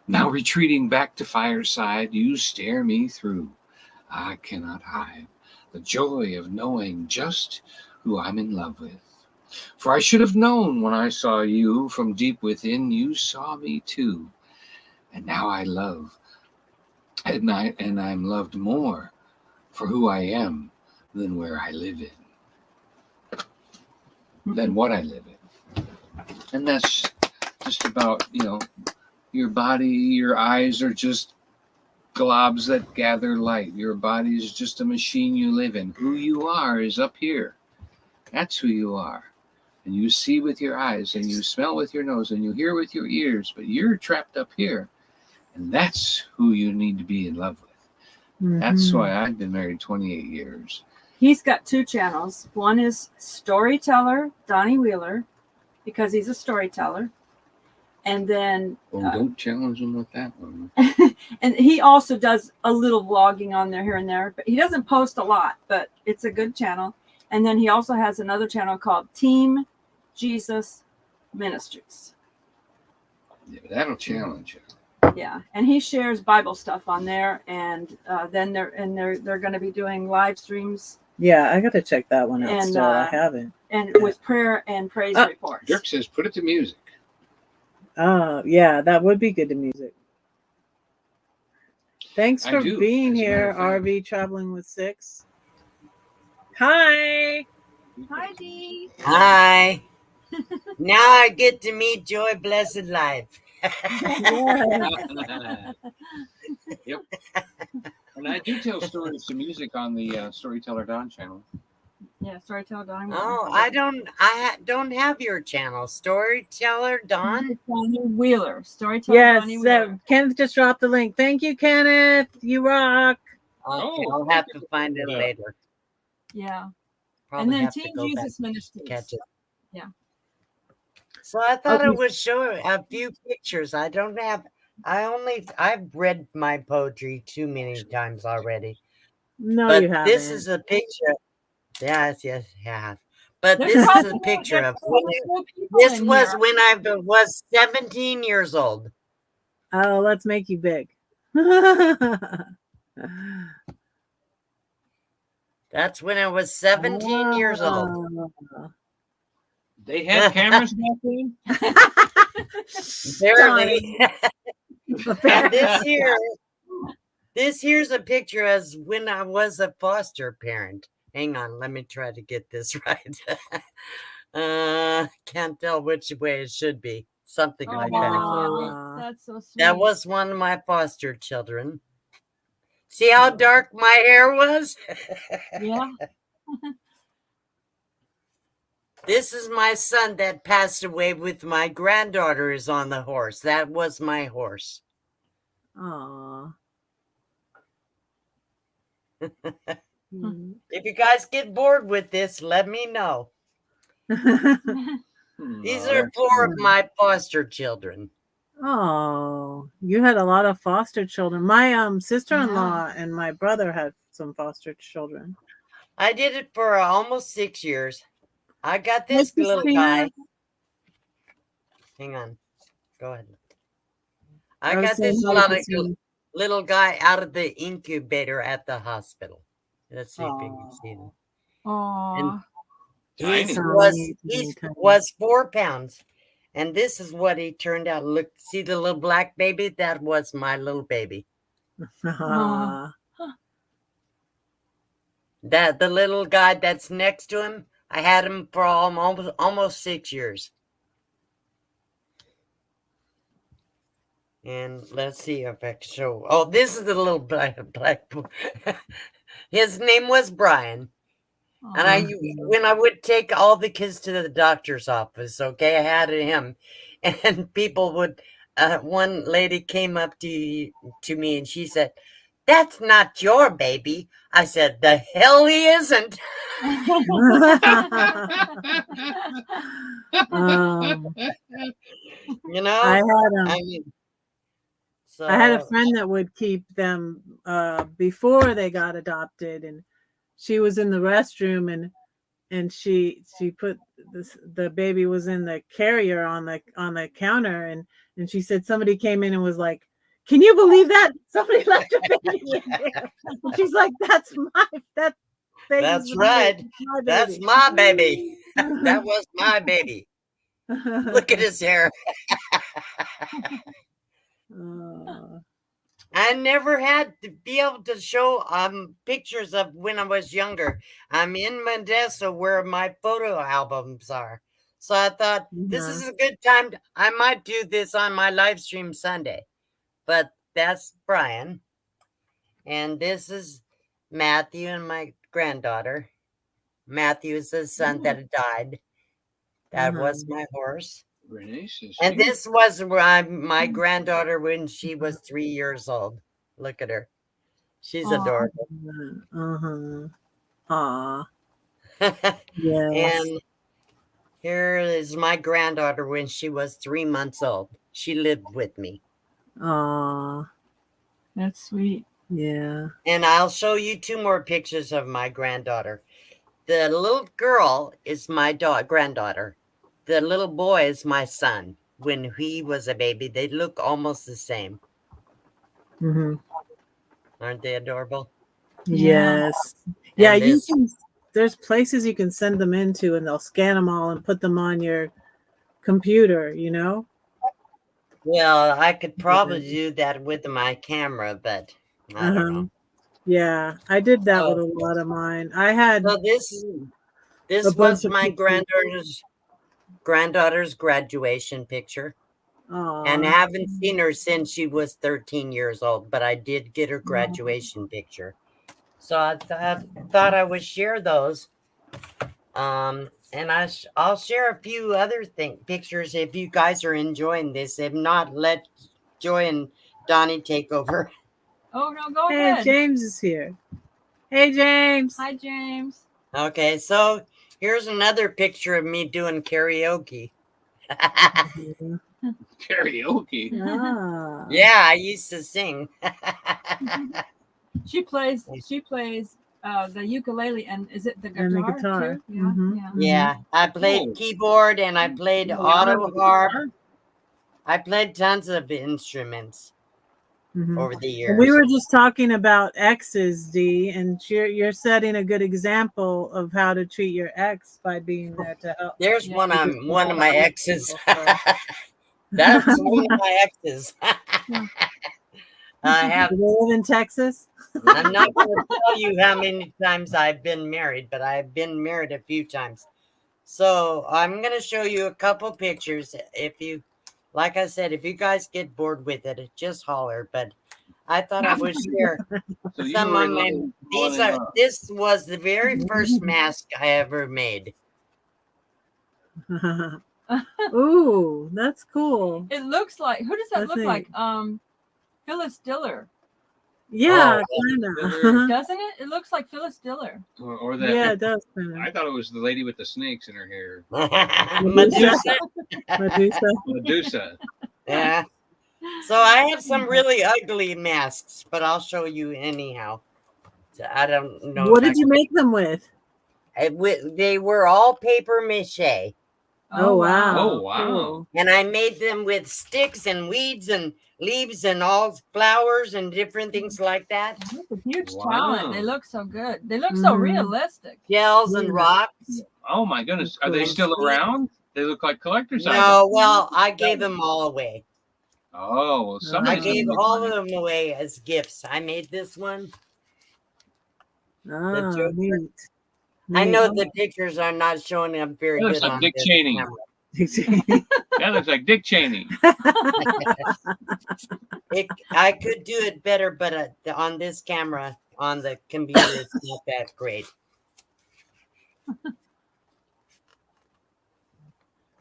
Now retreating back to fireside, you stare me through. I cannot hide the joy of knowing just who I'm in love with. For I should have known when I saw you from deep within, you saw me too. And now I love, and I'm loved more for who I am than where I live in. than what I live in. And that's just about, your body, your eyes are just globs that gather light. Your body is just a machine you live in. Who you are is up here. That's who you are. And you see with your eyes, and you smell with your nose, and you hear with your ears, but you're trapped up here. And that's who you need to be in love with. That's why I've been married 28 years. He's got 2 channels. One is Storyteller Donny Wheeler, because he's a storyteller. And then don't challenge him with that one. and he also does a little vlogging on there here and there, but he doesn't post a lot, but it's a good channel. And then he also has another channel called Team Jesus Ministries. Yeah, that'll challenge you. Yeah, and he shares Bible stuff on there, and then they're going to be doing live streams. Yeah, I got to check that one out. And, still, I haven't. And with prayer and praise reports. Dirk says, put it to music. Yeah, that would be good to music. Thanks for being here, RV Traveling with 6. Hi. Hi, Dee. Hi. Now I get to meet Joy Blessed Life. Yep. And I do tell stories to music on the Storyteller Don channel. Yeah, Storyteller Donny. Oh, I don't have your channel, Storyteller Don. Donny Wheeler. Storyteller Donny Wheeler. Kenneth just dropped the link. Thank you, Kenneth. You rock. Okay, I'll have to find it later. Yeah. Probably and then have Team to go Jesus back Ministries. catch it. Yeah. So I thought I would show a few pictures. I've read my poetry too many times already. No, but you haven't. This is a picture. Yes, I have. But this is a picture of this was when I was 17 years old. Oh, let's make you big. That's when I was 17 years old. They had cameras back then? Barely. This here's a picture as when I was a foster parent. Hang on, let me try to get this right. Can't tell which way it should be. Something like that. That's so sweet. That was one of my foster children. See how dark my hair was? Yeah. This is my son that passed away with my granddaughter is on the horse. That was my horse. Aww. If you guys get bored with this, let me know. These are 4 of my foster children. Oh, you had a lot of foster children. My sister-in-law and my brother had some foster children. I did it for almost 6 years. I got this little guy. Hang on. Go ahead. I got this little guy out of the incubator at the hospital. Let's see if you can see him. Aww. He was 4 pounds. And this is what he turned out. Look, see the little black baby? That was my little baby. Aww. That the little guy that's next to him, I had him for almost 6 years. And let's see if I can show. Oh, this is the little black boy. His name was Brian. And when I would take all the kids to the doctor's office, okay, I had him. And people would, one lady came up to me and she said, "That's not your baby." I said, "The hell he isn't." You know, I had a friend that would keep them before they got adopted, and she was in the restroom and she put the baby was in the carrier on the counter, and she said somebody came in and was like, "Can you believe that? Somebody left a baby in there." And she's like, "That's right. That's my baby. That was my baby. Look at his hair." I never had to be able to show pictures of when I was younger. I'm in Modesto where my photo albums are. So I thought this is a good time. I might do this on my live stream Sunday. But that's Brian. And this is Matthew and my granddaughter. Matthew is the son that died. That was my horse. And this was my granddaughter when she was 3 years old. Look at her. She's adorable. Aw. Yes. And here is my granddaughter when she was 3 months old. She lived with me. Aw. That's sweet. Yeah. And I'll show you 2 more pictures of my granddaughter. The little girl is my granddaughter. The little boy is my son. When he was a baby, they look almost the same. Aren't they adorable? Yes. Yeah, you can. There's places you can send them into, and they'll scan them all and put them on your computer. You know. Well, I could probably do that with my camera, but I don't know. Yeah, I did that with a lot of mine. I had. So this was my granddaughter's graduation picture. And I haven't seen her since she was 13 years old, but I did get her graduation picture. So I thought I would share those. And I'll share a few other pictures if you guys are enjoying this. If not, let Joy and Donny take over. Oh, no, go ahead. Hey, James is here. Hey, James. Hi, James. Okay, so here's another picture of me doing karaoke. Karaoke. Yeah, I used to sing. She plays the ukulele, and is it the guitar? And the guitar. Too? Yeah, I played keyboard and I played auto harp. I played tons of instruments over the years. We were just talking about exes, Dee, and you're setting a good example of how to treat your ex by being there to help. There's one of my exes. That's one of my exes. I have. Do they live in Texas? I'm not going to tell you how many times I've been married, but I've been married a few times. So I'm going to show you a couple pictures. If you, like I said, if you guys get bored with it, just holler. But I thought I would share some of my. This was the very first mask I ever made. Ooh, that's cool. It looks like, who does that look like? Phyllis Diller. Yeah, kind of. Doesn't it? It looks like Phyllis Diller. Or that. Yeah, it does. I thought it was the lady with the snakes in her hair. Medusa. Yeah. So I have some really ugly masks, but I'll show you anyhow. So I don't know. What did you make them with? They were all paper mache. Oh, wow. Oh, wow. Cool. And I made them with sticks and weeds and leaves and all flowers and different things like that. That's a huge talent. They look so good. They look so realistic. Shells and rocks. Oh, my goodness. Are they still around? They look like collector's items. No, well, I gave them all away. Oh, well, I gave all of them away as gifts. I made this one. Neat. I know the pictures are not showing up very good. Looks like Dick Cheney. That looks like Dick Cheney. I could do it better, but on this camera, on the computer, it's not that great.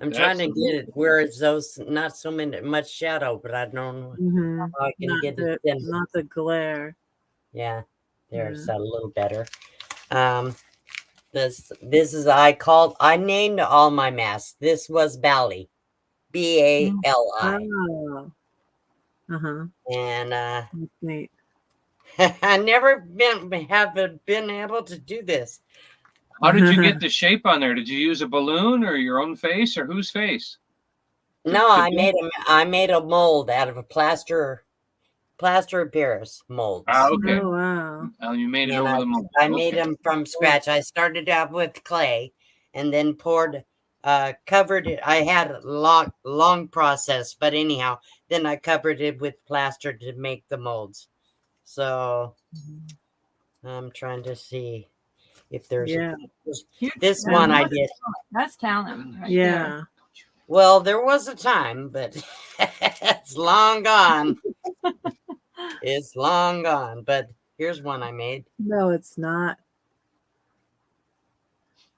I'm trying to get it where it's not so much shadow, but I don't know how I can get it in. Not the glare. Yeah, there's a little better. This is I named all my masks. This was Bali, Bali. Oh. And that's neat. I never have been able to do this. How did you get the shape on there? Did you use a balloon or your own face or whose face? No, I made a mold out of a plaster of Paris mold. Oh, okay. Oh, wow. You made it over the mold. I made them from scratch. I started out with clay and then covered it. I had a long process, but anyhow, then I covered it with plaster to make the molds. So I'm trying to see if there's Yeah. Huge. this Now, one I that's did. That's talent. Right Yeah. There. Well, there was a time, but it's long gone. It's long gone. But here's one I made. No, it's not.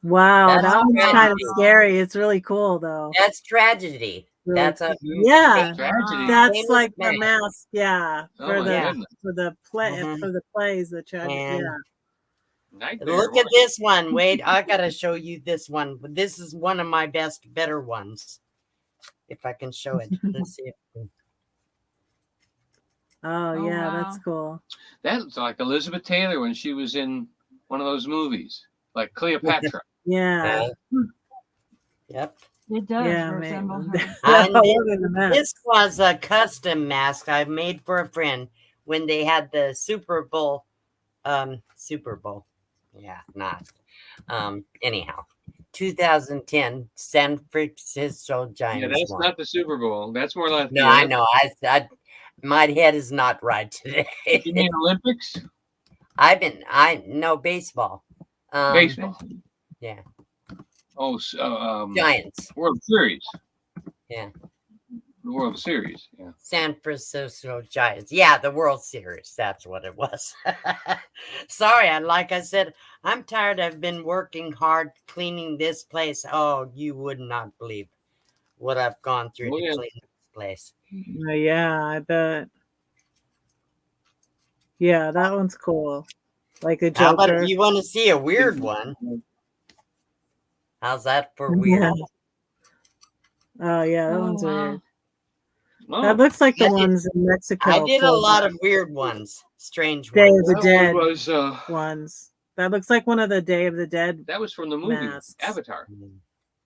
Wow, That's that one's kind of tragedy. scary. It's really cool though. That's tragedy. Really That's a Yeah, Tragedy. that's famous like the man. mask. Yeah, Oh for my the goodness. Mhm. for the plays, the tragedy. And Yeah. Nightmare. look at this one. Wait, I gotta show you this one. This is one of my better ones. If I can show it. Let's see. Oh, Oh, yeah, wow. that's cool. That's like Elizabeth Taylor when she was in one of those movies, like Cleopatra. Yeah, Yep. It does yeah, resemble man. her. I And love the mask. this was a custom mask I made for a friend when they had the Super Bowl. Super Bowl. Yeah, not. Anyhow, 2010 San Francisco Yeah, Giants that's won. not the Super Bowl. That's more like No, I know. My head is not right today. You mean Olympics? I know baseball. Baseball. Yeah. Oh, Giants. World Series. Yeah. The World Series. Yeah. San Francisco Giants. Yeah, the World Series. That's what it was. Sorry, like I said, I'm tired. I've been working hard cleaning this place. Oh, you would not believe what I've gone through Oh, to yeah. clean this place. Yeah, I bet. Yeah, that one's cool. Like a How about Joker. if you want to see a weird one? How's that for weird? Yeah. Oh, yeah, that Oh, one's wow. weird. Oh, That looks like the I did- ones in Mexico. I did a for lot of weird ones, strange Day ones. of the Dead one was ones. That looks like one of the Day of the Dead. that was from the movie Masks. Avatar.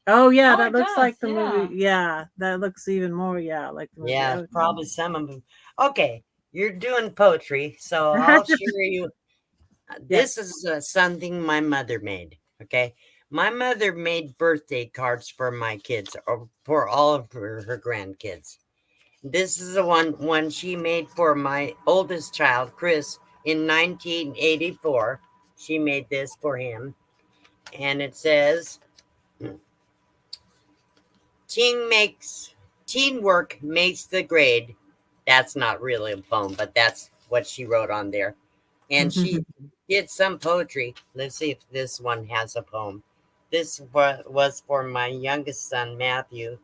Oh, yeah, Oh, that it looks does, like the yeah. movie. Yeah, that looks even more, yeah, like the movie. Yeah, Avatar. probably some of them. Okay, you're doing poetry, so I'll share you. This is something my mother made. Okay, my mother made birthday cards for my kids, or for all of her grandkids. This is the one she made for my oldest child, Chris, in 1984. She made this for him, and it says, Teamwork makes the grade." That's not really a poem, but that's what she wrote on there. And she did some poetry. Let's see if this one has a poem. This was for my youngest son, Matthew.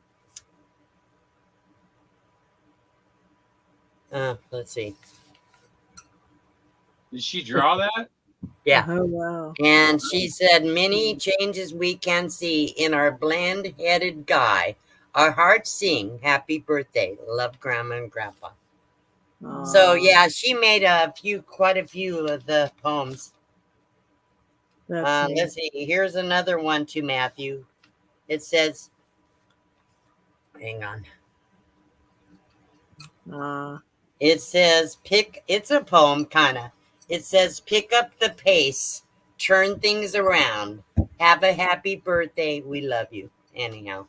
Let's see. Did she draw that? Yeah. Oh, wow. And she said, "Many changes we can see in our bland-headed guy. Our hearts sing, happy birthday. Love, Grandma and Grandpa." So Aw, yeah, she made quite a few of the poems. that's neat. Let's see. Here's another one to Matthew. It says, hang on. It says, it's a poem, kind of. It says, "Pick up the pace, turn things around. Have a happy birthday. We love you." Anyhow.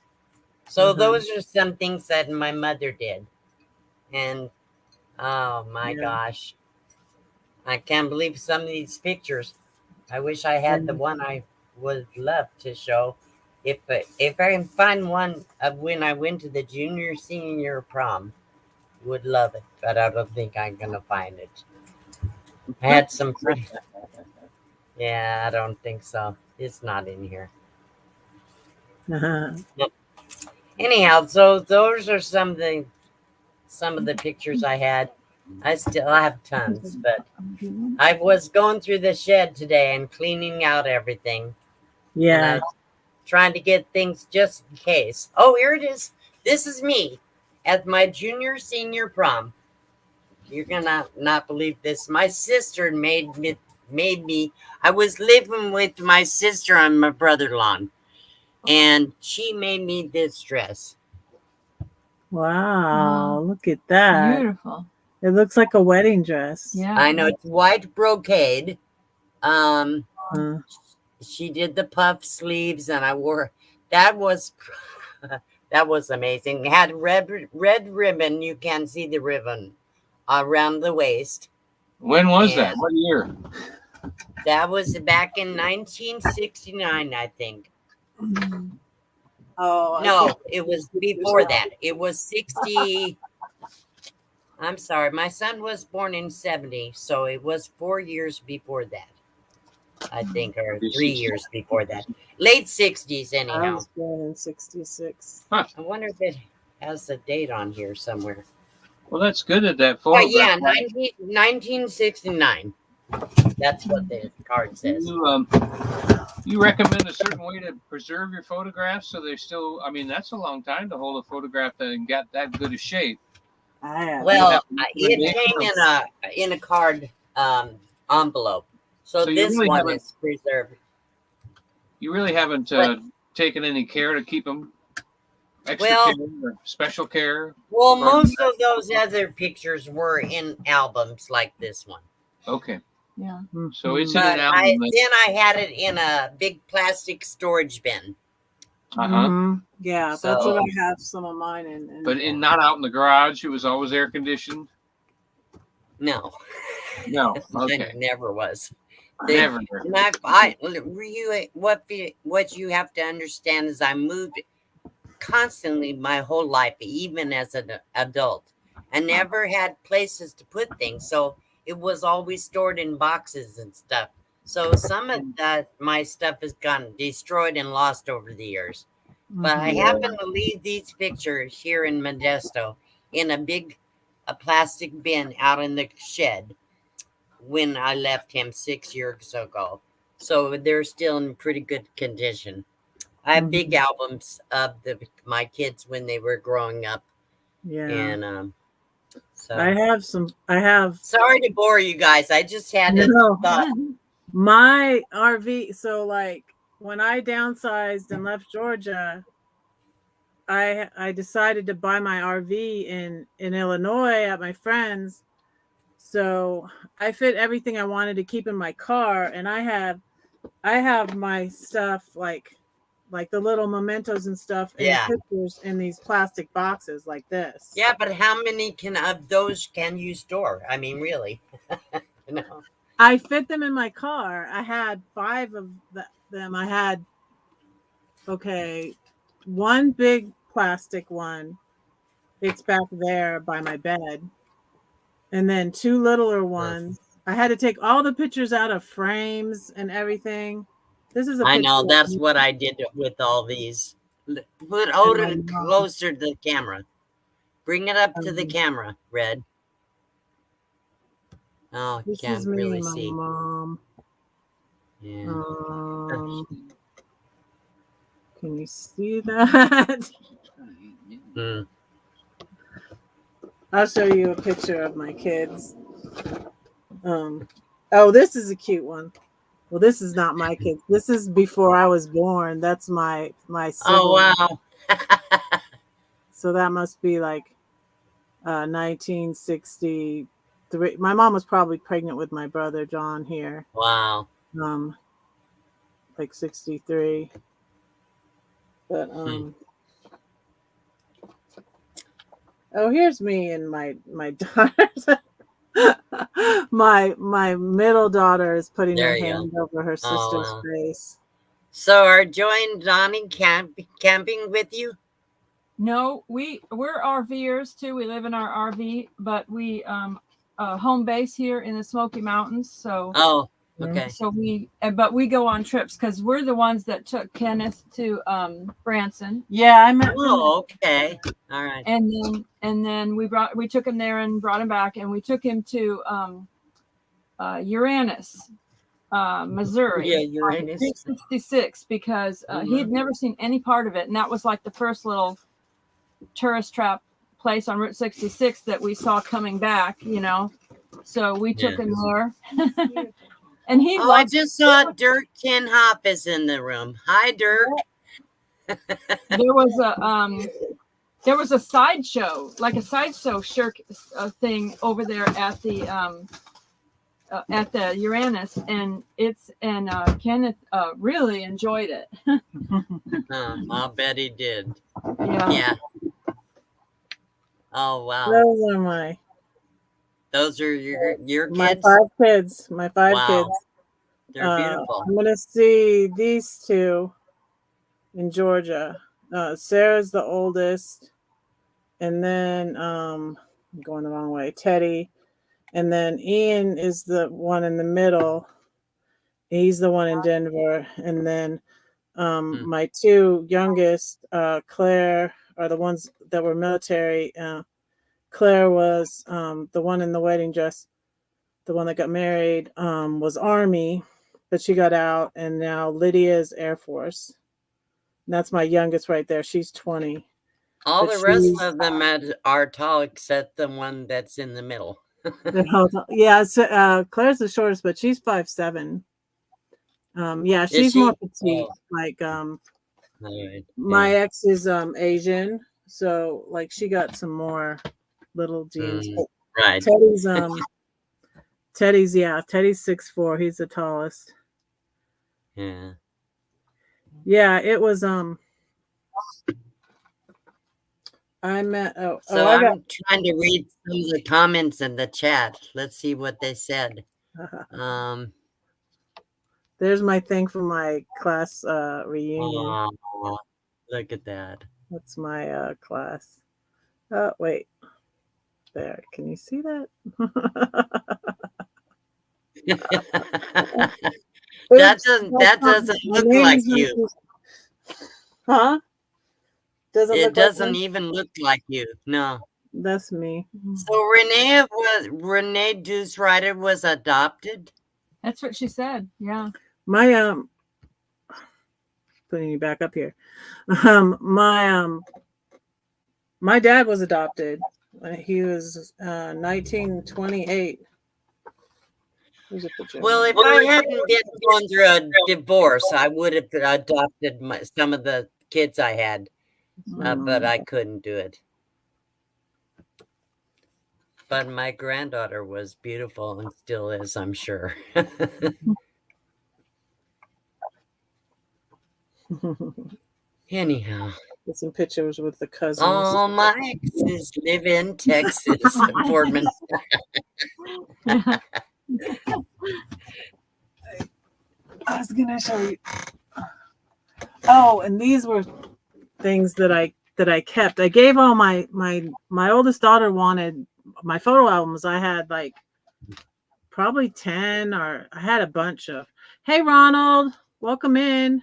So those are some things that my mother did. And oh my gosh. I can't believe some of these pictures. I wish I had the one I would love to show. If I can find one of when I went to the junior senior prom, would love it, but I don't think I'm gonna find it. I had some pretty. Yeah, I don't think so. It's not in here. Anyhow, so those are some of the pictures I had. I still have tons, but I was going through the shed today and cleaning out everything. Yeah. And I was trying to get things just in case. Oh, here it is. This is me at my junior senior prom. You're gonna not believe this. My sister made me. I was living with my sister and my brother-in-law, and she made me this dress. Wow, look at that. Beautiful. It looks like a wedding dress. Yeah. I know, it's white brocade. She did the puff sleeves, and I wore that was That was amazing. It had red ribbon. You can see the ribbon around the waist. When was that? And What year? that was back in 1969, I think. Oh, No, it was before that. It was 60. I'm sorry. My son was born in 70, so it was 4 years before that, I think, or 3 years before that. Late 60s, I anyhow. was born in 66. I wonder if it has a date on here somewhere. Well, that's good that Oh, photograph. yeah, 1969. That's what the card says. You recommend a certain way to preserve your photographs so they still, I mean, that's a long time to hold a photograph and get that good a shape. Well, it came in a card envelope. So this really one is preserved. You really haven't taken any care to keep them extra Well, care or special care? Well, most of those other pictures were in albums like this one. Okay. Yeah. So it's But in an album. then I had it in a big plastic storage bin. Yeah, that's what I have some of mine in. But not out in the garage. It was always air conditioned. No. No. Okay. It never was. Never. What you have to understand is I moved constantly my whole life, even as an adult. I never had places to put things, so it was always stored in boxes and stuff. So some of my stuff has gotten destroyed and lost over the years. But I happen to leave these pictures here in Modesto in a plastic bin out in the shed when I left him 6 years ago. So they're still in pretty good condition. I have big albums of my kids when they were growing up. Yeah. And so I have sorry to bore you guys. I just had thought. My RV, so like when I downsized and left Georgia, I decided to buy my RV in Illinois at my friend's. So I fit everything I wanted to keep in my car, and I have my stuff like the little mementos and stuff and pictures in these plastic boxes like this. Yeah, but how many of those can you store? I mean, really? No. I fit them in my car. I had 5 of them. I had one big plastic one. It's back there by my bed. And then 2 littler ones. I had to take all the pictures out of frames and everything. This is I know, that's what I did with all these. Put Odin closer to the camera. Bring it up to the camera, Red. Oh, you can't really see. Mom. Yeah. Can you see that? I'll show you a picture of my kids. Oh, this is a cute one. Well, this is not my kids. This is before I was born. That's my sibling. Oh, wow. So that must be like 1963. My mom was probably pregnant with my brother John here. Wow. Like 63. But oh, here's me and my daughters. my middle daughter is putting her hand over her sister's face. So are Joy and Donny camping with you? No, we're RVers too. We live in our RV, but we home base here in the Smoky Mountains. So okay. So we go on trips because we're the ones that took Kenneth to Branson. Yeah, I met. Oh, okay. All right. And then we took him there and brought him back, and we took him to Uranus, Missouri. Yeah, Uranus. 66 because he had never seen any part of it, and that was like the first little tourist trap place on Route 66 that we saw coming back. So we took him there. And he I just saw Dirk Tinhoff is in the room. Hi, Dirk. There was a sideshow, like a sideshow thing over there at the Uranus, and Kenneth really enjoyed it. I'll bet he did. Yeah. Yeah. Oh wow. Those are your my kids? 5 kids. My 5 Wow. kids. They're beautiful. I'm gonna see these 2 in Georgia. Sarah's the oldest, and then I'm going the wrong way. Teddy, and then Ian is the one in the middle. He's the one in Denver, and then my 2 youngest, Claire, are the ones that were military. Claire was the one in the wedding dress. The one that got married was Army, but she got out, and now Lydia's Air Force. And that's my youngest right there. She's 20. All But the rest she's of them are tall except the one that's in the middle. yeah. So, Claire's the shortest, but she's 5'7". Yeah, Is she's more she? petite. Oh, Like all right. my Yeah. ex is Asian, so like she got some more little genes. But Right. Teddy's 6'4". He's the tallest. Yeah. Yeah, it was I met So I I'm trying to read some of the comments in the chat. Let's see what they said. There's my thing for my class reunion. Oh, look at that. That's my class. Oh wait. There. Can you see that? that doesn't look like you. Huh? It doesn't even look like you. No. That's me. So Renee Deuce Ryder was adopted? That's what she said. Yeah. My putting you back up here. My dad was adopted. He was 1928. Here's a picture. Well, if I hadn't been going through a divorce, I would have adopted some of the kids I had, but I couldn't do it. But my granddaughter was beautiful and still is, I'm sure. Anyhow. Get some pictures with the cousins. All my exes live in Texas. Portman. I was gonna show you. Oh, and these were things that I kept. I gave all my oldest daughter wanted my photo albums. I had like probably 10, or I had a bunch of. Hey Ronald, welcome in.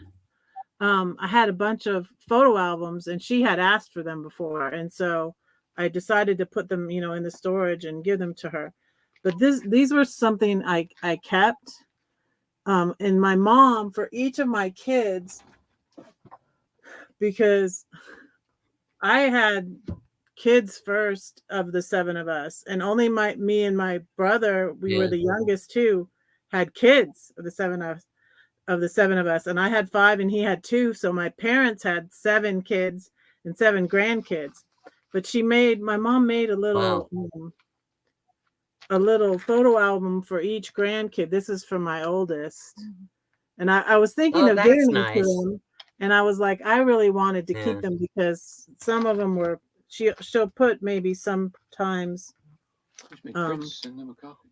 I had a bunch of photo albums, and she had asked for them before, and so I decided to put them, in the storage and give them to her. But these were something I kept. And my mom, for each of my kids, because I had kids first of the 7 of us, and only me and my brother, we were the youngest 2, had kids of the 7 of us, and I had 5 and he had 2, so my parents had 7 kids and 7 grandkids. But my mom made a little photo album for each grandkid. This is for my oldest, and I was thinking of giving them to them, and I was like, I really wanted to keep them because some of them were she'll put maybe sometimes.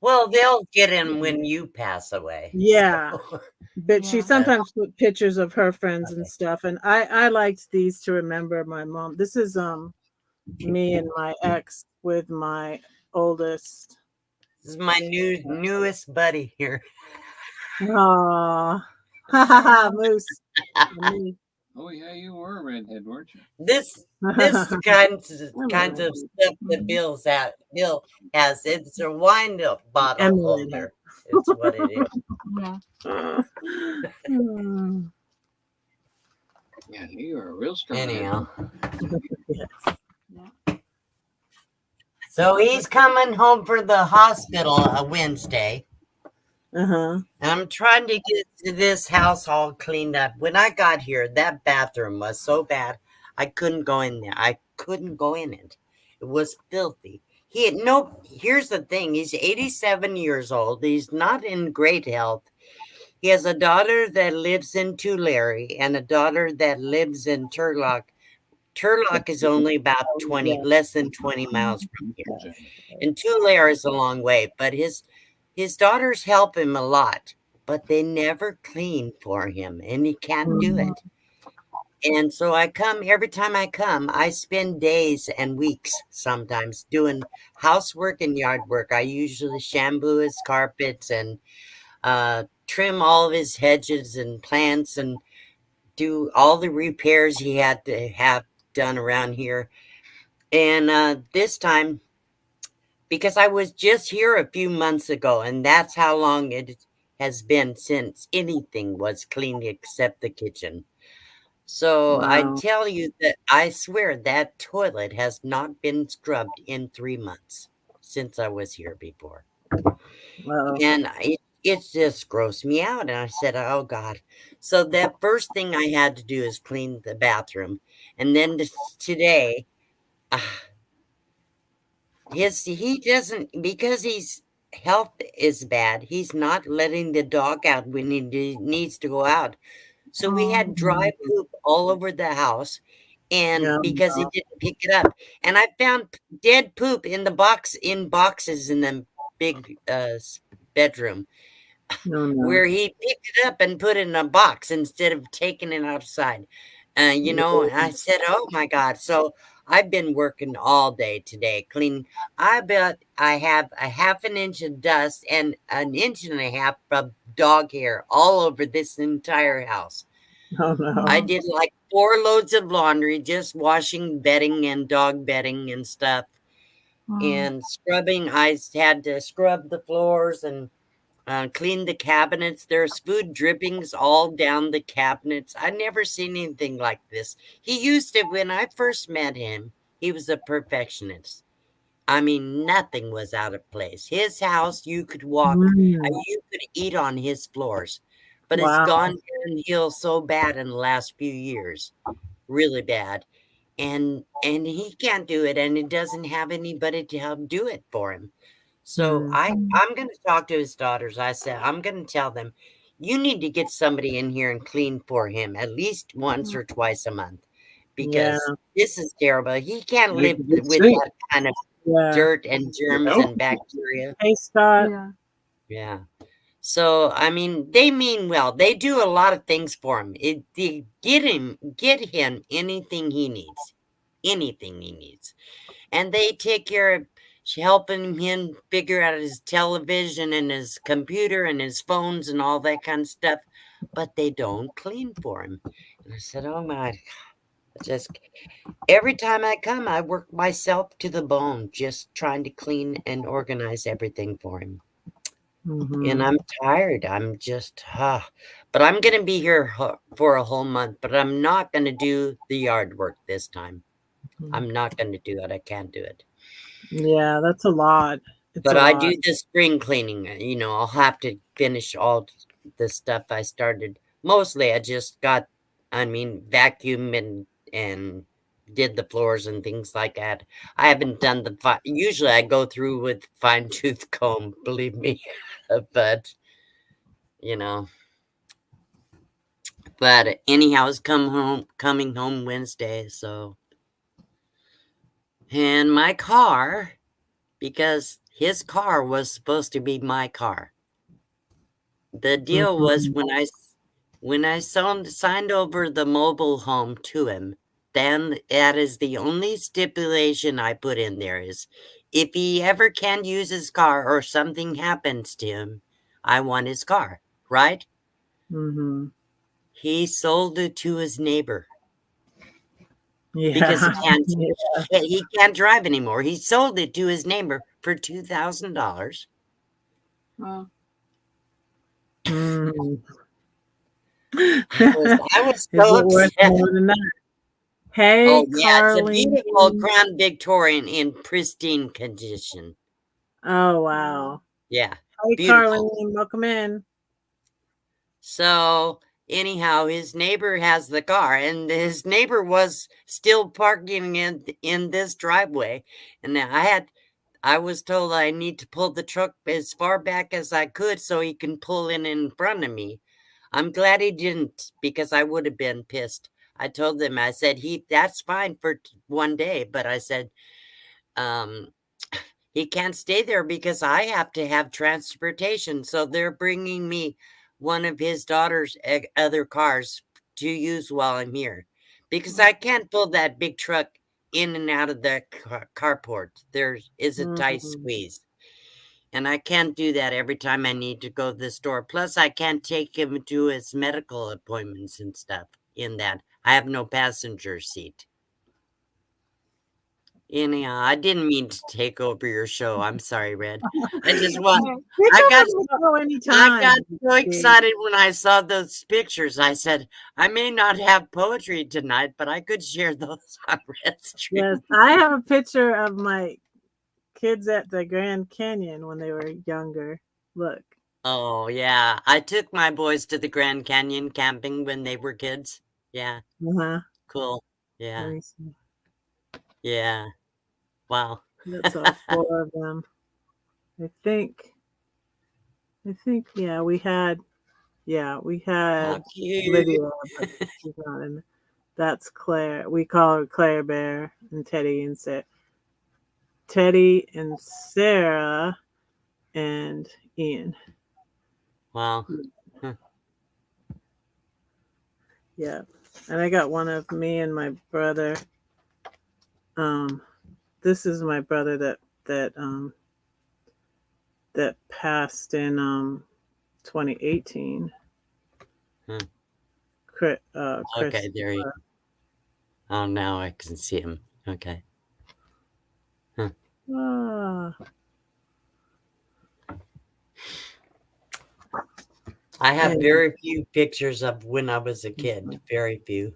Well, they'll get in when you pass away. Yeah. So. But she sometimes put pictures of her friends and stuff. And I liked these to remember my mom. This is me and my ex with my oldest. This is my newest buddy here. Aww. Ha ha ha, Moose. Oh yeah, you were a redhead, weren't you? This kinds of stuff that Bill has. It's a wine bottle holder. It's what it is. Yeah, you are a real strong. Anyhow. So he's coming home from the hospital Wednesday. And I'm trying to get this house all cleaned up. When I got here, that bathroom was so bad, I couldn't go in there. I couldn't go in it. It was filthy. Here's the thing. He's 87 years old. He's not in great health. He has a daughter that lives in Tulare and a daughter that lives in Turlock Turlock is only about 20, less than 20 miles from here. And Tulare is a long way, but his daughters help him a lot, but they never clean for him, and he can't do it. And so every time I come, I spend days and weeks sometimes doing housework and yard work. I usually shampoo his carpets and trim all of his hedges and plants and do all the repairs he had to have done around here. And this time, because I was just here a few months ago, and that's how long it has been since anything was cleaned except the kitchen. So I Wow. tell you that I swear that toilet has not been scrubbed in 3 months since I was here before. Wow. And it just grossed me out. And I said, oh God. So that first thing I had to do is clean the bathroom. And then today, he doesn't, because his health is bad, he's not letting the dog out when he needs to go out. So we had dry poop all over the house, and Yeah. because he didn't pick it up. And I found dead poop in boxes in the big bedroom No. where he picked it up and put it in a box instead of taking it outside. And I said, oh my God. So I've been working all day today cleaning. I bet I have a half an inch of dust and an inch and a half of dog hair all over this entire house. Oh no. I did like 4 loads of laundry, just washing bedding and dog bedding and stuff. And scrubbing, I had to scrub the floors and clean the cabinets. There's food drippings all down the cabinets. I never seen anything like this. He used to, when I first met him, he was a perfectionist. I mean, nothing was out of place. His house, you could walk, you could eat on his floors. But it's Wow. gone downhill so bad in the last few years, really bad. And he can't do it, and he doesn't have anybody to help do it for him. So I'm going to talk to his daughters. I said, I'm going to tell them, you need to get somebody in here and clean for him at least once or twice a month, because this is terrible. He can't live with that kind of dirt and germs and bacteria. Hey, Scott. Yeah. So, I mean, they mean well. They do a lot of things for him. They get him anything he needs. And they take care of helping him figure out his television and his computer and his phones and all that kind of stuff, but they don't clean for him. And I said, oh my God, just every time I come, I work myself to the bone, just trying to clean and organize everything for him. And I'm tired. I'm just, but I'm going to be here for a whole month, but I'm not going to do the yard work this time. I'm not going to do it. I can't do it. Yeah, that's a lot. But I do the spring cleaning. I'll have to finish all the stuff I started. Mostly I just vacuum and did the floors and things like that. I haven't done usually I go through with fine tooth comb, believe me. But anyhow, it's coming home Wednesday, so. And my car, because his car was supposed to be my car. The deal was when I signed over the mobile home to him, then that is the only stipulation I put in there is if he ever can't use his car or something happens to him, I want his car, right? He sold it to his neighbor. Because he can't drive anymore. He sold it to his neighbor for $2,000. Wow. I was so upset. Hey, yeah, it's a beautiful Crown Victorian in pristine condition. Oh, wow. Yeah. Hey, beautiful. Carlene, welcome in. So, anyhow, his neighbor has the car, and his neighbor was still parking in this driveway. And I was told I need to pull the truck as far back as I could so he can pull in front of me. I'm glad he didn't, because I would have been pissed. I told them, I said, that's fine for one day, but I said, he can't stay there because I have to have transportation. So they're bringing me one of his daughter's other cars to use while I'm here because I can't pull that big truck in and out of the carport. There is a tight squeeze. And I can't do that every time I need to go to the store. Plus, I can't take him to his medical appointments and stuff in that. I have no passenger seat. Anyhow, I didn't mean to take over your show. I'm sorry, Red. I just want. I got so excited when I saw those pictures. I said, I may not have poetry tonight, but I could share those on Red Street. Yes, I have a picture of my kids at the Grand Canyon when they were younger. Look. Oh, yeah. I took my boys to the Grand Canyon camping when they were kids. Yeah. Uh-huh. Cool. Yeah. Yeah. Wow. That's all 4 of them. I think, yeah, we had Lydia, but she's not in. That's Claire. We call her Claire Bear and Teddy and Sarah and Ian. Wow. Huh. Yeah. And I got one of me and my brother. This is my brother that passed in 2018. Okay, there you go. Oh, now I can see him. Okay. Huh. I have very few pictures of when I was a kid. Very few.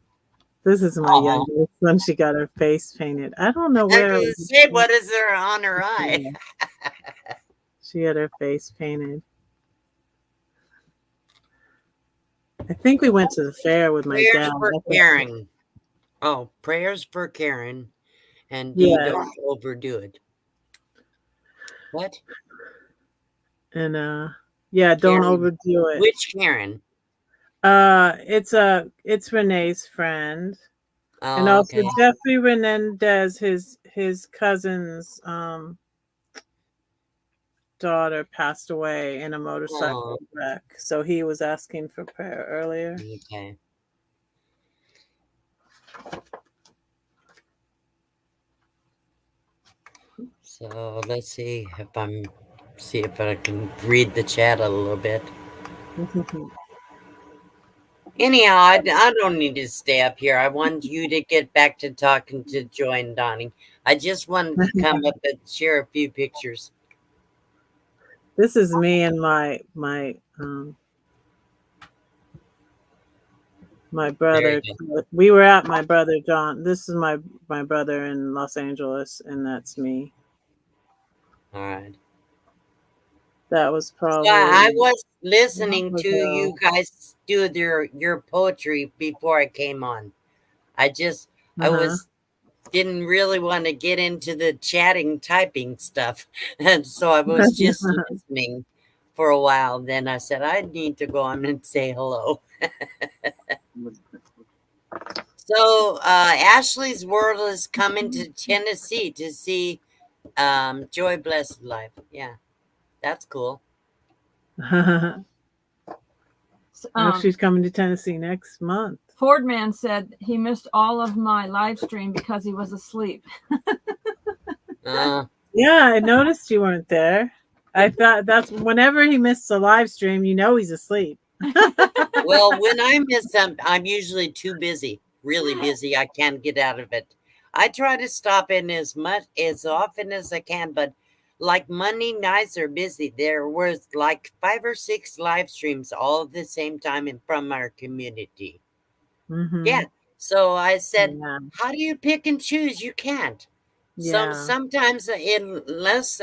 This is my youngest one. She got her face painted. I don't know where. What is there on her eye? She had her face painted. I think we went to the fair with my dad. For Karen. Oh, prayers for Karen, and don't overdo it. What? And don't overdo it. Which Karen? It's Renee's friend. Oh, and also Jeffrey Renendez, his cousin's daughter passed away in a motorcycle wreck. So he was asking for prayer earlier. Okay. So let's see if I can read the chat a little bit. Anyhow, I don't need to stay up here. I want you to get back to talking to Joy and Donny. I just wanted to come up and share a few pictures. This is me and my brother. We were at my brother John. This is my brother in Los Angeles, and that's me. All right. That was probably. I was listening to you guys do your poetry before I came on. I didn't really want to get into the chatting, typing stuff, and so I was just listening for a while. Then I said I need to go on and say hello. So Ashley's World is coming to Tennessee to see Joy Blessed Life. Yeah. That's cool. She's coming to Tennessee next month. Fordman said he missed all of my live stream because he was asleep. Yeah, I noticed you weren't there. I thought that's whenever he missed a live stream, he's asleep. Well, when I miss them, I'm usually too busy, really busy. I can't get out of it. I try to stop in as often as I can, but like Monday nights are busy. There was like 5 or 6 live streams all at the same time and from our community. Mm-hmm. Yeah. So I said, how do you pick and choose? You can't. Sometimes unless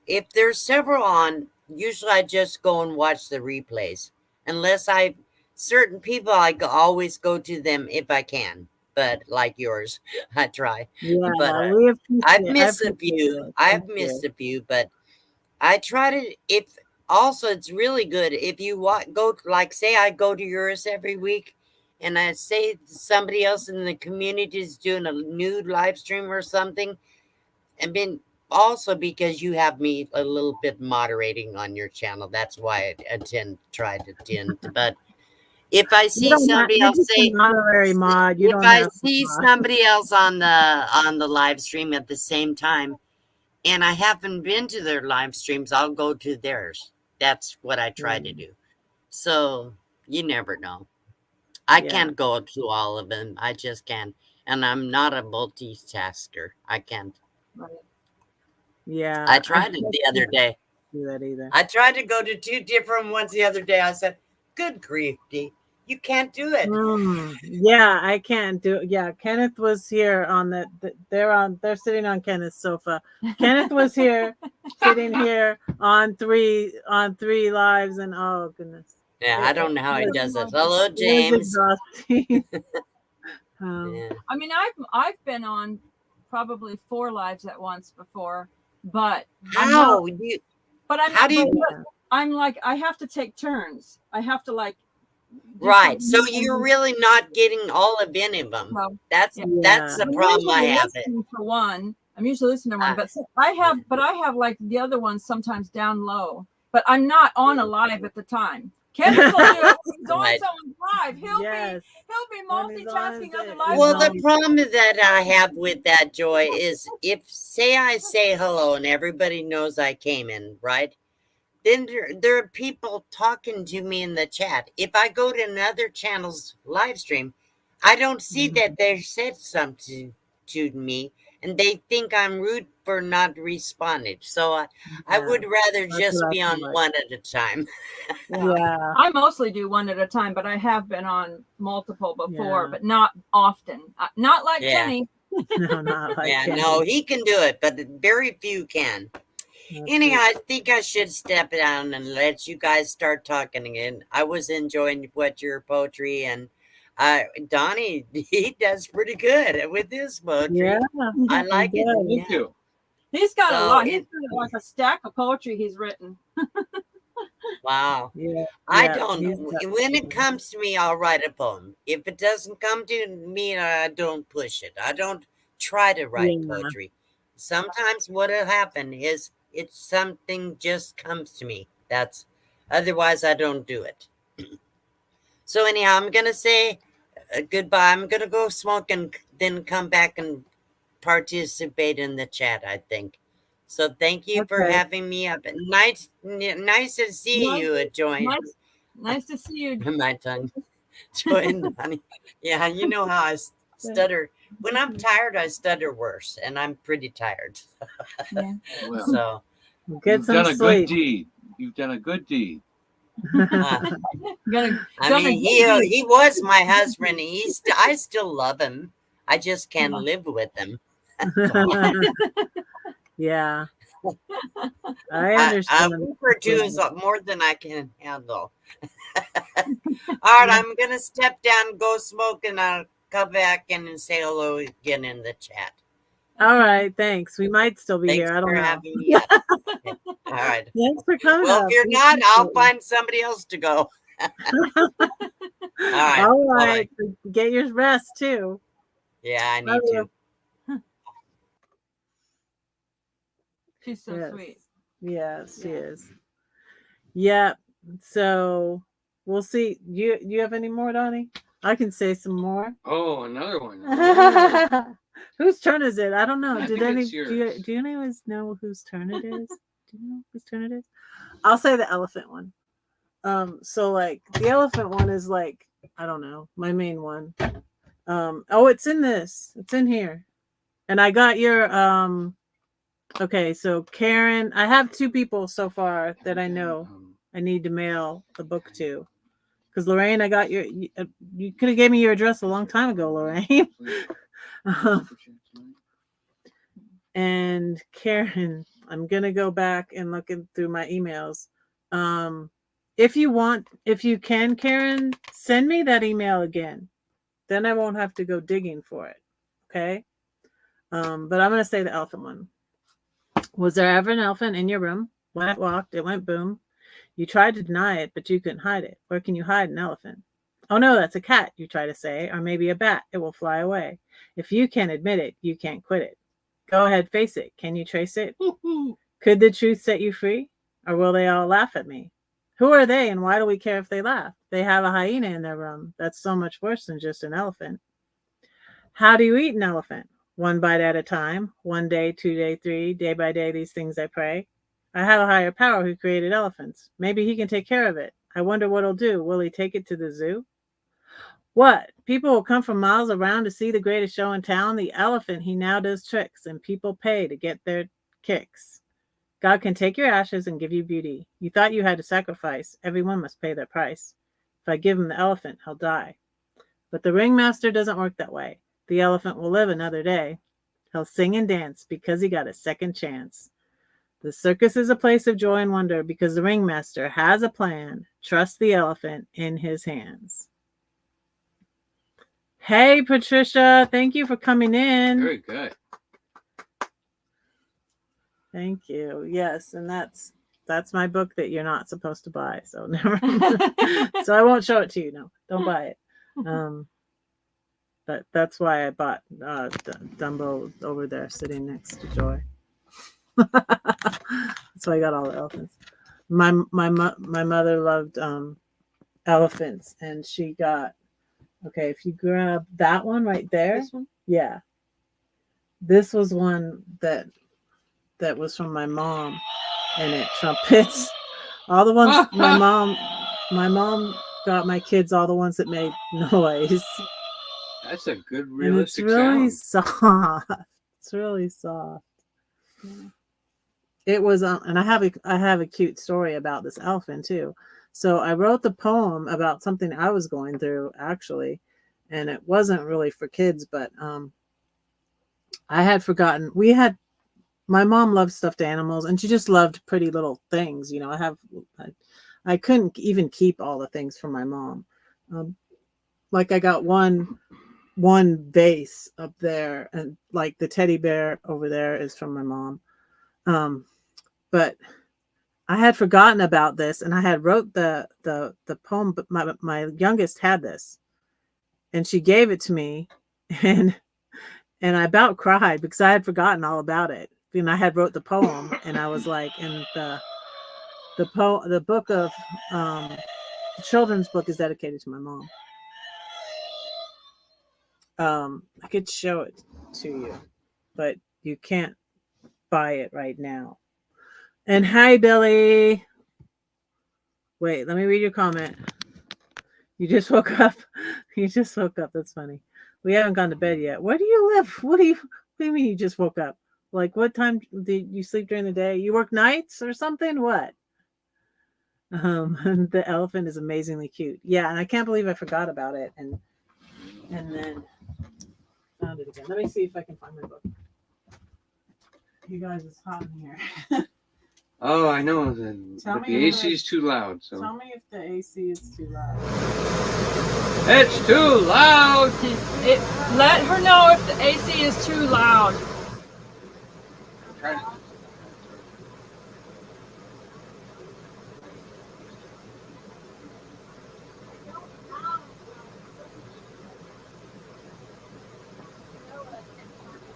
if there's several on, usually I just go and watch the replays. Unless certain people, I always go to them if I can. But like yours, I try. Yeah, but I've missed a few. I've missed a few, but I try to. It's really good if you go. Like say, I go to yours every week. and I say somebody else in the community is doing a new live stream or something, and then also because you have me a little bit moderating on your channel, that's why I try to attend. But if I You see don't have, somebody you're else just an say, honorary mod. You if don't I have to see mod. somebody else on the live stream at the same time, and I haven't been to their live streams, I'll go to theirs. That's what I try to do. So you never know. I Yeah. can't go to all of them. I just can't. And I'm not a multitasker. I can't. Right. Yeah. I tried it the other day. Do that either. I tried to go to 2 different ones the other day. I said, good grief, D. You can't do it. Yeah, I can't do it. Yeah, Kenneth was here on they're sitting on Kenneth's sofa. Kenneth was here sitting here on three lives, and oh goodness. Yeah, I don't know how he was- does it. Hello, it was James. exhausting. Yeah. I mean, I've been on probably 4 lives at once before, but How? I'm like, I have to take turns. I have to like. Right. So you're really not getting all of any of them. Well, that's the problem I have. To one. I'm usually listening to one, but I have like the other ones sometimes down low, but I'm not on a live at the time. Kevin will do it. He's on someone's live. He'll be multitasking other lives. Well, the problem that I have with that, Joy, is if I say hello and everybody knows I came in, right? Then there are people talking to me in the chat. If I go to another channel's live stream, I don't see that they said something to me, and they think I'm rude for not responding. So I would rather just be on one at a time. Yeah. I mostly do one at a time, but I have been on multiple before, but not often. Not like Kenny. No, not like Kenny. No, he can do it, but very few can. Anyhow, I think I should step down and let you guys start talking again. I was enjoying your poetry, and Donny, he does pretty good with his poetry. Yeah, I like it. Thank you. He's got a lot. He's got like a stack of poetry he's written. Wow. Yeah. I don't. When it comes to me, I'll write a poem. If it doesn't come to me, I don't push it. I don't try to write poetry. Sometimes what'll happen is something just comes to me. Otherwise I don't do it. So anyhow, I'm gonna say goodbye. I'm gonna go smoke and then come back and participate in the chat, I think. So thank you for having me up. Nice to see you, Joy. Nice to see you. My tongue. Joy and Donny. Yeah, you know how I stutter. When I'm tired, I stutter worse, and I'm pretty tired. Well, so get some sleep. Good deed. You've done a good deed. I mean, he was my husband. I still love him. I just can't live with him. Yeah, I understand. Produce more than I can handle. All right, I'm gonna step down, go smoke, and I'll come back in and say hello again in the chat. All right, thanks. We might still be here. I don't know. Having me up. Okay. All right. Thanks for coming. Well, if you're not, I'll find somebody else to go. All right. Get your rest too. Yeah, I need to. She's so sweet. Yes, she is. Yeah. So we'll see. You have any more, Donny? I can say some more. Oh, another one. Whose turn is it? I don't know. Do you guys know whose turn it is? Do you know whose turn it is? I'll say the elephant one. So like the elephant one is like, I don't know, my main one. It's in this. It's in here. And I got your okay, so Karen, I have 2 people so far that I know I need to mail the book to. Because Lorraine, I got you could have gave me your address a long time ago, Lorraine. And Karen, I'm gonna go back and look through my emails. If you can, Karen, send me that email again. Then I won't have to go digging for it. Okay. But I'm gonna say the elephant one. Was there ever an elephant in your room? When it walked, it went boom. You tried to deny it, but you couldn't hide it. Where can you hide an elephant? Oh no, that's a cat, you try to say, or maybe a bat. It will fly away. If you can't admit it, you can't quit it. Go ahead, face it. Can you trace it? Could the truth set you free? Or will they all laugh at me? Who are they, and why do we care if they laugh? They have a hyena in their room. That's so much worse than just an elephant. How do you eat an elephant? One bite at a time. 1 day, 2 day, 3 day by day. These things I pray. I have a higher power who created elephants. Maybe he can take care of it. I wonder what he'll do. Will he take it to the zoo? What? People will come from miles around to see the greatest show in town. The elephant, he now does tricks, and people pay to get their kicks. God can take your ashes and give you beauty. You thought you had to sacrifice. Everyone must pay their price. If I give him the elephant, he'll die. But the ringmaster doesn't work that way. The elephant will live another day. He'll sing and dance because he got a second chance. The circus is a place of joy and wonder because the ringmaster has a plan. Trust the elephant in his hands. Hey, Patricia, thank you for coming in. Very good. Thank you. Yes, and that's my book that you're not supposed to buy. So never. So I won't show it to you. No, don't buy it. But that's why I bought Dumbo over there, sitting next to Joy. That's why I got all the elephants. My mother loved elephants, and she got. Okay, if you grab that one right there, This one? yeah. This was one that was from my mom, and it trumpets. All the ones my mom got my kids all the ones that made noise. That's a good And realistic it's really sound. soft. It's really soft. Yeah. It was and I have a cute story about this elephant too. So I wrote the poem about something I was going through actually, and it wasn't really for kids, but I had forgotten. My mom loved stuffed animals, and she just loved pretty little things. You know, I couldn't even keep all the things from my mom. Like I got one vase up there, and like the teddy bear over there is from my mom. But I had forgotten about this, and I had wrote the poem, but my youngest had this, and she gave it to me, and I about cried because I had forgotten all about it. And I had wrote the poem, and I was like, and the book of the children's book is dedicated to my mom. I could show it to you, but you can't buy it right now. And hi, Billy. Wait, let me read your comment. You just woke up. You just woke up. That's funny. We haven't gone to bed yet. Where do you live? What do you mean you just woke up? Like, what time did you sleep during the day? You work nights or something? What? The elephant is amazingly cute. Yeah, and I can't believe I forgot about it. And then found it again. Let me see if I can find my book. You guys, it's hot in here. Oh, I know. But the AC is too loud. So Tell me if the AC is too loud. it's too loud. Let her know if the AC is too loud. Try to-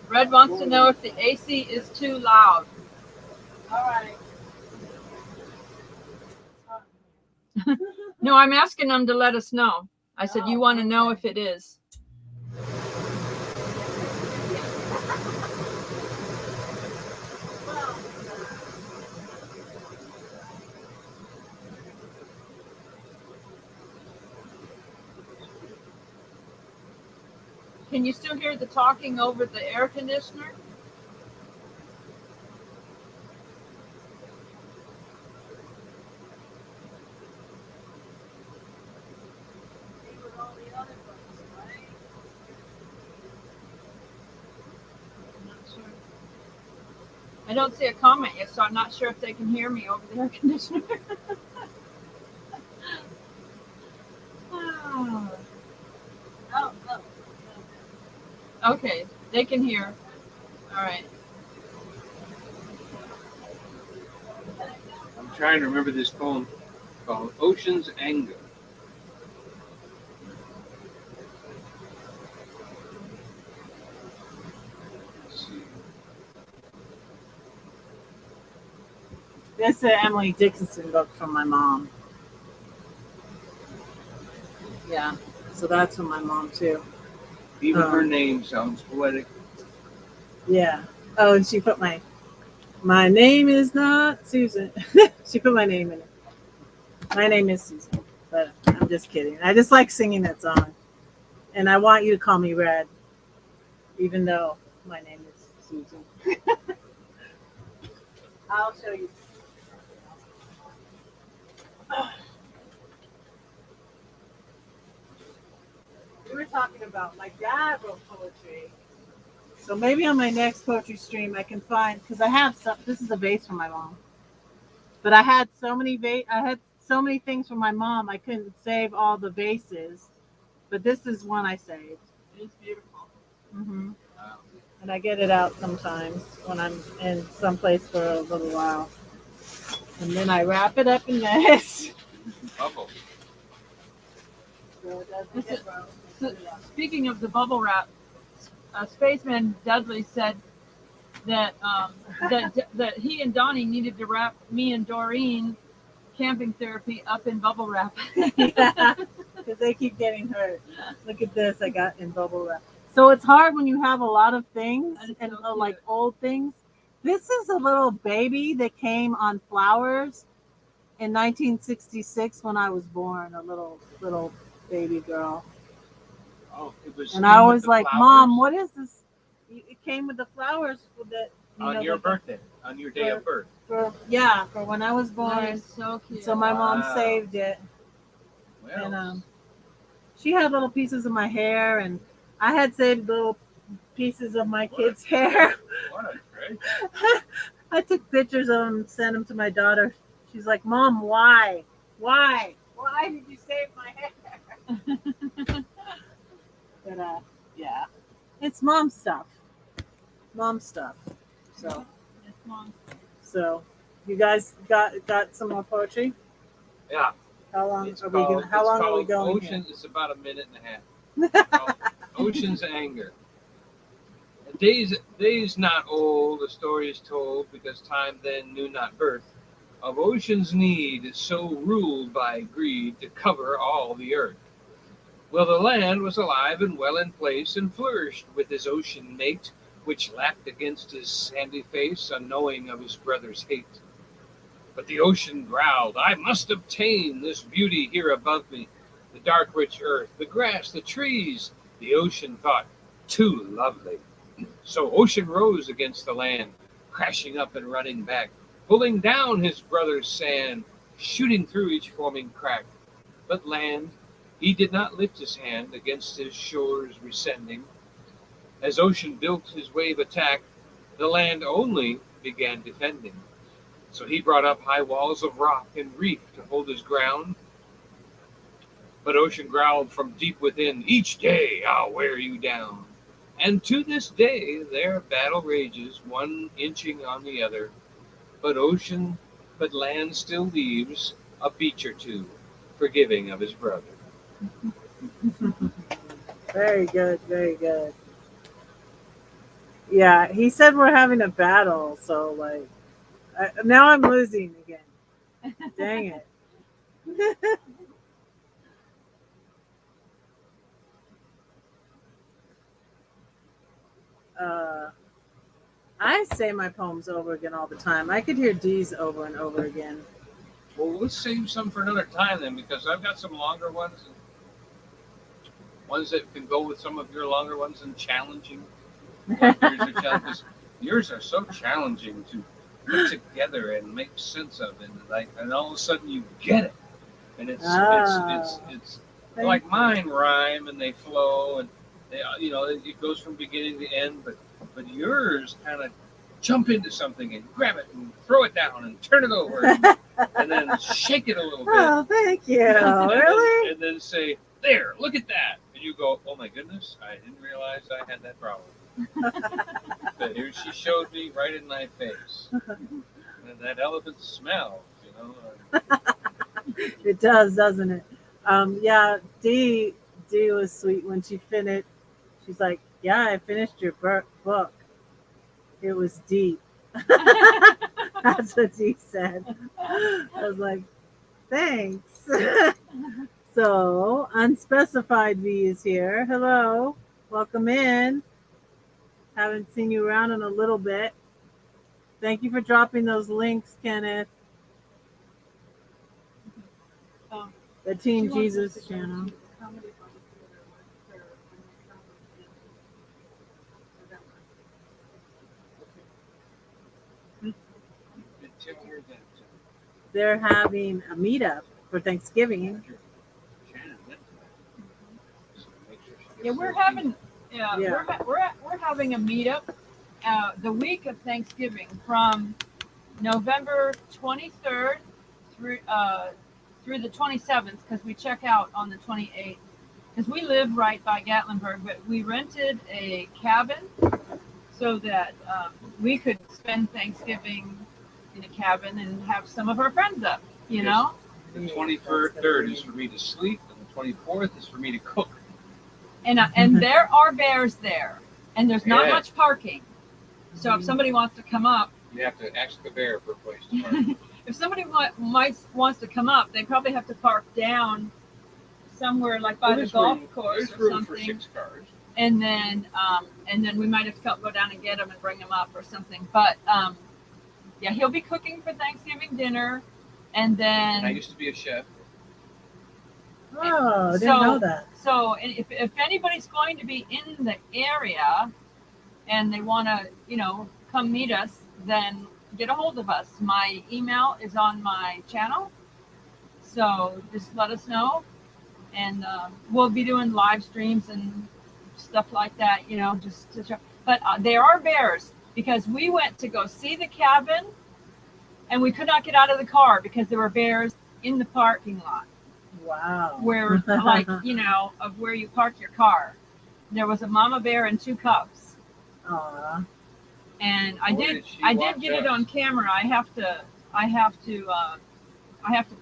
Red wants to know if the AC is too loud. All right. No, I'm asking them to let us know. I said, you want to know if it is. Can you still hear the talking over the air conditioner? I don't see a comment yet, so I'm not sure if they can hear me over the air conditioner. Okay, they can hear. All right. I'm trying to remember this poem called Ocean's Anger. That's an Emily Dickinson book from my mom. Yeah, so that's from my mom too. Even her name sounds poetic. Yeah. Oh, and she put my name is not Susan. She put my name in it. My name is Susan, but I'm just kidding. I just like singing that song, and I want you to call me Red, even though my name is Susan. I'll show you. We were talking about my dad wrote poetry. So maybe on my next poetry stream I can find, because I have some. This is a vase from my mom, but I had so many things from my mom I couldn't save all the vases. But this is one I saved. It's beautiful. Wow. And I get it out sometimes when I'm in someplace for a little while, and then I wrap it up in this. Bubble. So it doesn't This get is- broken. So, speaking of the bubble wrap, Spaceman Dudley said that that he and Donnie needed to wrap me and Doreen camping therapy up in bubble wrap. Because they keep getting hurt. Look at this I got in bubble wrap. So it's hard when you have a lot of things That is and so like cute. old things. This is a little baby that came on flowers in 1966 when I was born, a little baby girl. Oh, it was. And I was like, Mom, what is this? It came with the flowers with the On your birthday, on your day of birth. for when I was That born. is so cute. So my mom Wow. saved it. Well, And she had little pieces of my hair, and I had saved little pieces of my kids' hair. what a great. I took pictures of them and sent them to my daughter. She's like, Mom, why? Why did you save my hair? But yeah, it's mom stuff. So Yes, Mom. you guys got some more poetry? Yeah. How long It's are we called, going? How it's long are we called going Ocean. It's about a minute and a half. It's called Ocean's Anger. Days not old, a story is told, because time then knew not birth, of ocean's need, so ruled by greed to cover all the earth. Well, the land was alive and well in place, and flourished with his ocean mate, which lapped against his sandy face, unknowing of his brother's hate. But the ocean growled, I must obtain this beauty here above me, the dark rich earth, the grass, the trees. The ocean thought, too lovely. So ocean rose against the land, crashing up and running back, pulling down his brother's sand, shooting through each forming crack. But land, he did not lift his hand against his shores rescending. As ocean built his wave attack, the land only began defending. So he brought up high walls of rock and reef to hold his ground. But ocean growled from deep within, each day I'll wear you down. And to this day their battle rages, one inching on the other. But land still leaves a beach or two, forgiving of his brother. Very good, very good. Yeah, he said we're having a battle, so like, now I'm losing again. Dang it. I say my poems over again all the time. I could hear D's over and over again. Well, let's save some for another time then, because I've got some longer ones, and ones that can go with some of your longer ones and challenging. Like yours are challenging. Yours are so challenging to put together and make sense of, and all of a sudden you get it, and it's like mine rhyme and they flow, and they, it goes from beginning to end, but yours kind of jump into something and grab it and throw it down and turn it over and then shake it a little bit. Oh, thank you. Really? And then say, there, look at that. And you go, oh my goodness, I didn't realize I had that problem. But here she showed me right in my face. And that elephant smells, It does, doesn't it? Yeah, D was sweet when she finished. She's like, yeah, I finished your book. It was deep. That's what he said. I was like, thanks. So, Unspecified V is here. Hello. Welcome in. Haven't seen you around in a little bit. Thank you for dropping those links, Kenneth. The Team Jesus channel. They're having a meetup for Thanksgiving. Yeah, we're having Yeah. we're having a meetup the week of Thanksgiving from November 23rd through the 27th, because we check out on the 28th. Because we live right by Gatlinburg, but we rented a cabin so that we could spend Thanksgiving in a cabin and have some of our friends up. You know. The 23rd is for me to sleep, and the 24th is for me to cook. And there are bears there, and there's not Yeah. much parking. So if somebody wants to come up, You have to ask the bear for a place to park. if somebody wants to come up, they probably have to park down somewhere like by the There's golf room- course there's or room for something, 6 cars. and then we might have to go down and get them and bring them up or something. But yeah, he'll be cooking for Thanksgiving dinner, and And I then used to be a chef. Oh, I didn't So- know that. so if anybody's going to be in the area and they want to come meet us, then get a hold of us. My email is on my channel, so just let us know, and we'll be doing live streams and stuff like that, just to show. But there are bears, because we went to go see the cabin and we could not get out of the car because there were bears in the parking lot Wow. where like of where you park your car. There was a mama bear and 2 cubs. Aw. And I Boy, did did she get watch it us. on camera. I have to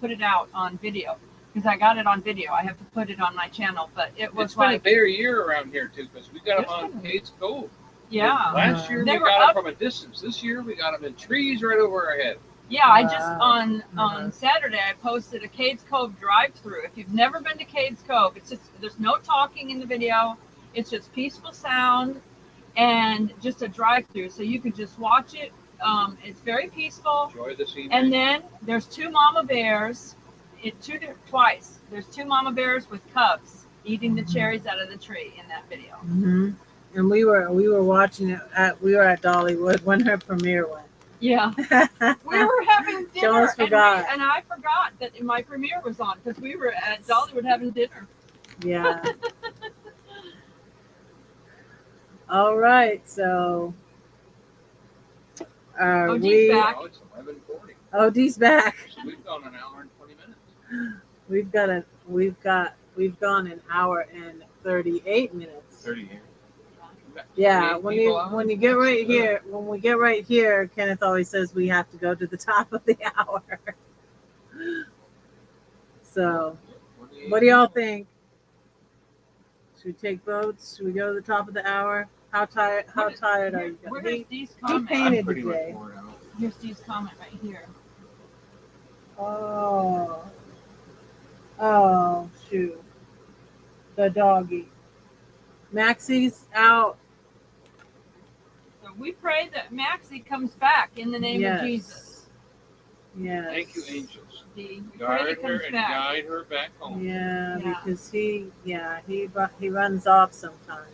put it out on video, because I got it on video. I have to put it on my channel, but it was It's been a like, bear year around here too, because we got them It's on been- Kate's Cove. yeah, Last year They we were got them up- from a distance. This year we got them in trees right over our head. yeah. I just Wow. on Uh-huh. Saturday I posted a Cades Cove drive-through. If you've never been to Cades Cove, it's just, there's no talking in the video. It's just peaceful sound and just a drive-through, so you could just watch it. It's very peaceful. Enjoy the scene. And then there's 2 mama bears. Twice. There's 2 mama bears with cubs eating the cherries out of the tree in that video. Hmm. And we were watching it we were at Dollywood when her premiere went. Yeah, we were having dinner, almost forgot. and I forgot that my premiere was on, because we were at Dollywood having dinner. Yeah. All right, so are OG's we? back. Now it's 11:40. OD's back. So we've gone an hour and 20 minutes. We've gone an hour and 38 minutes. 30 here. Yeah, 28 when people on? we get right here, Kenneth always says we have to go to the top of the hour. So, what do y'all think? Should we take votes? Should we go to the top of the hour? How tired are you Where's guys? Steve's he comment? painted I'm pretty today. much worn out. Here's Steve's comment right here. Oh, shoot. The doggy. Maxie's out. So we pray that Maxie comes back in the name of Jesus. Yes. Thank you, angels. We pray Guide he her comes and back. guide her back home. Yeah, Yeah. because he runs off sometimes.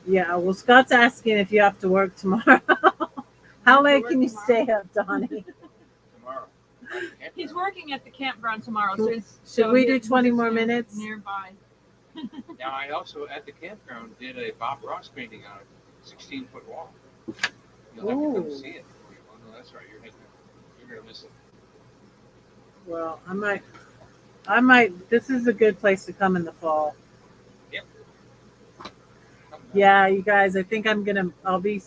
Yeah, well, Scott's asking if you have to work tomorrow. How late can you stay up, Donnie? Tomorrow. He's working at the campground tomorrow, Should- so it's should we do he's 20 more near- minutes? nearby? Now, I also, at the campground, did a Bob Ross painting on a 16-foot wall. You'll have to come Ooh. see it. Oh, no, that's right. You're going to miss it. Well, I might. This is a good place to come in the fall. Come back. Yeah, you guys. I think I'll be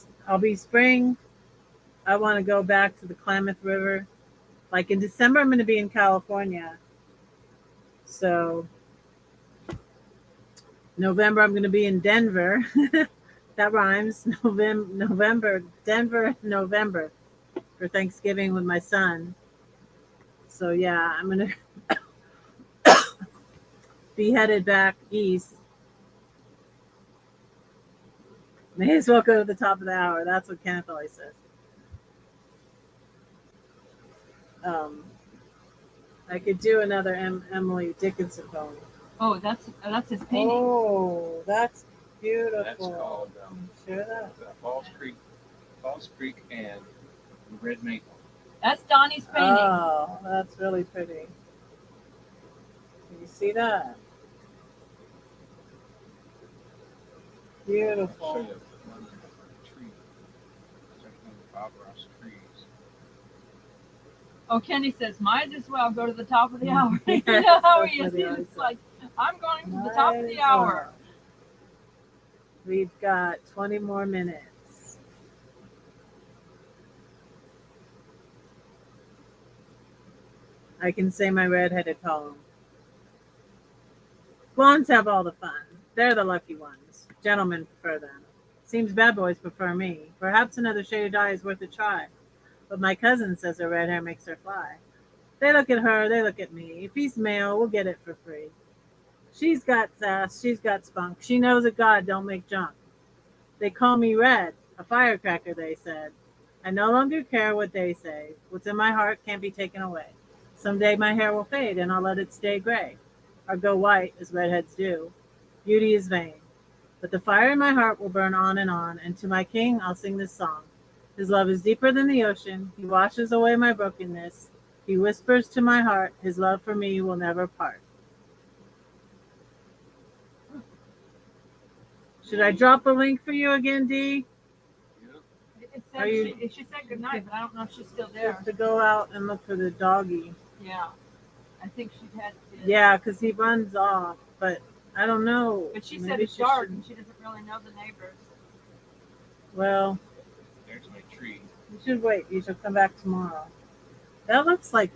spring. I want to go back to the Klamath River. Like in December, I'm going to be in California. So November, I'm going to be in Denver. That rhymes. November, Denver, November for Thanksgiving with my son. So yeah, I'm gonna be headed back east. May as well go to the top of the hour. That's what Kenneth always says. Um, I could do another Emily Dickinson poem. Oh, that's his painting. Oh, that's beautiful. That's called Share that. Falls Creek and Red Maple. That's Donny's painting. Oh, that's really pretty. Can you see that? I'll show Beautiful. you one of the trees. It's like one of the Bob Ross trees. Oh, Kenny says, might as well go to the top of the hour. Yes, You know how that's he is. what he always He's like, I'm going to the top of the Might as hour. well. We've got 20 more minutes. I can say my redheaded poem. Blondes have all the fun. They're the lucky ones. Gentlemen prefer them. Seems bad boys prefer me. Perhaps another shade of dye is worth a try. But my cousin says her red hair makes her fly. They look at her, they look at me. If he's male, we'll get it for free. She's got sass, she's got spunk. She knows that God don't make junk. They call me red, a firecracker, they said. I no longer care what they say. What's in my heart can't be taken away. Someday my hair will fade and I'll let it stay gray, or go white as redheads do. Beauty is vain. But the fire in my heart will burn on, and to my king I'll sing this song. His love is deeper than the ocean. He washes away my brokenness. He whispers to my heart, his love for me will never part. Should I drop a link for you again, Dee? It Are said you- she said goodnight, but I don't know if she's still there. To go out and look for the doggy. Yeah. I think she had to. Yeah, because he runs off, but I don't know. But she said Maybe it's dark should- and she doesn't really know the neighbors. Well, There's my tree. you should wait. You should come back tomorrow. That looks like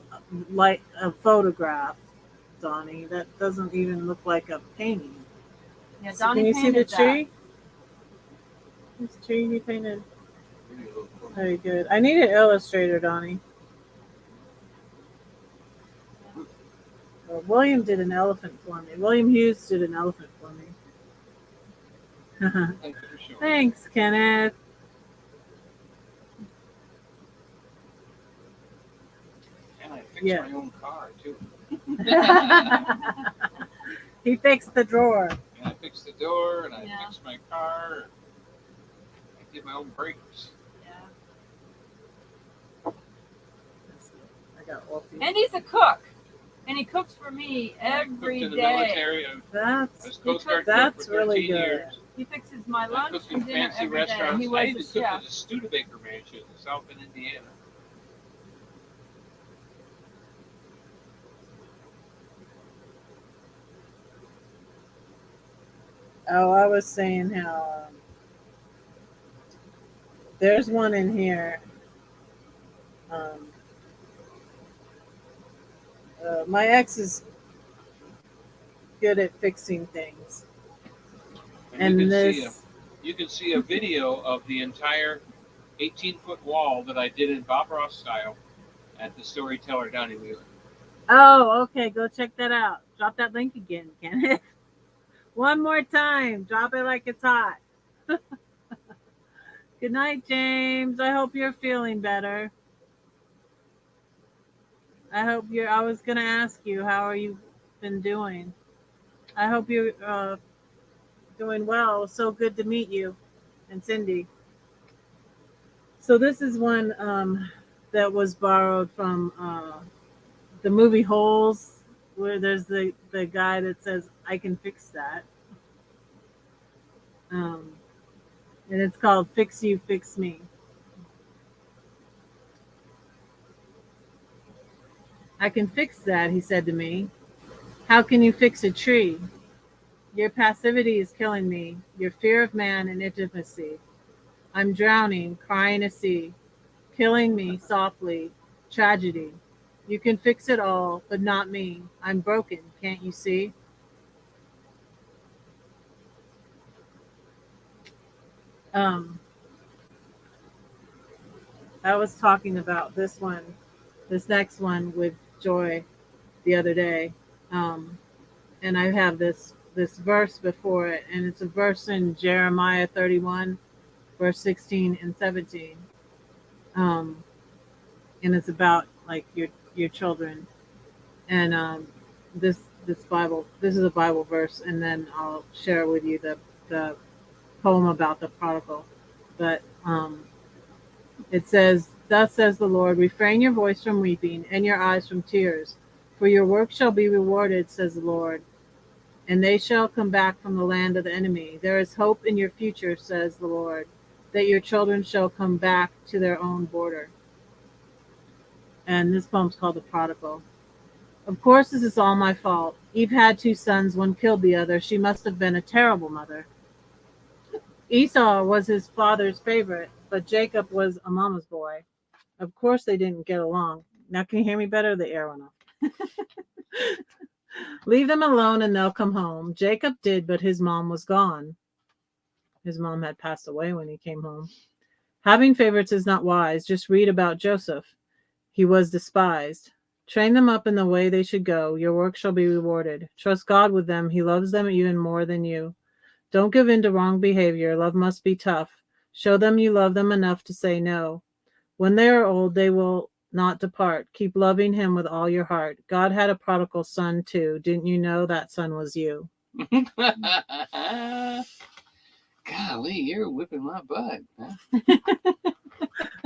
a photograph, Donnie. That doesn't even look like a painting. Yeah, So Donnie can you see the painted that. tree? This tree you painted. Pretty little corner. Very good. I need an illustrator, Donnie. Well, William did an elephant for me. William Hughes did an elephant for me. Thank you for showing. Thanks, Kenneth. And I fixed Yeah. my own car too. He fixed the drawer. And I fixed the door and I Yeah. fixed my car. I did my own brakes. Yeah. I got Wolfie. And he's a cook. And he cooks for me I every cooked in the day. military. I was That's Coast Guard cook that's for really 13 good. years. He fixes my I lunch cooked in and dinner fancy every day. restaurants. He I was even a cooked chef. at the Studebaker Ranch in South Bend, Indiana. Oh, I was saying how there's one in here. My ex is good at fixing things, and you can this. you can see a video of the entire 18-foot wall that I did in Bob Ross style at the Storyteller Donny. Oh, okay. Go check that out. Drop that link again, Kenneth. One more time. Drop it like it's hot. Good night, James. I hope you're feeling better. I was going to ask you, how are you been doing? I hope you're doing well. It was so good to meet you and Cindy. So this is one that was borrowed from the movie Holes, where there's the guy that says, I can fix that. And it's called Fix You, Fix Me. I can fix that, he said to me. How can you fix a tree? Your passivity is killing me, your fear of man and intimacy. I'm drowning, crying a sea, killing me softly, tragedy. You can fix it all, but not me. I'm broken, can't you see? I was talking about this next one with Joy the other day. Um, and I have this verse before it, and it's a verse in Jeremiah 31, verse 16 and 17. Um, and it's about like your children. And this is a Bible verse, and then I'll share with you the poem about the prodigal. But it says, "Thus says the Lord: Refrain your voice from weeping and your eyes from tears, for your work shall be rewarded, says the Lord, and they shall come back from the land of the enemy. There is hope in your future, says the Lord, that your children shall come back to their own border." And this poem's called The Prodigal. "Of course, this is all my fault. Eve had 2 sons, one killed the other. She must have been a terrible mother. Esau was his father's favorite, but Jacob was a mama's boy. Of course, they didn't get along. Now, can you hear me better? The air went off. Leave them alone and they'll come home. Jacob did, but his mom was gone. His mom had passed away when he came home. Having favorites is not wise. Just read about Joseph. He was despised. Train them up in the way they should go. Your work shall be rewarded. Trust God with them. He loves them even more than you. Don't give in to wrong behavior. Love must be tough. Show them you love them enough to say no. When they are old, they will not depart. Keep loving him with all your heart. God had a prodigal son too. Didn't you know that son was you?" Golly, you're whipping my butt. Huh?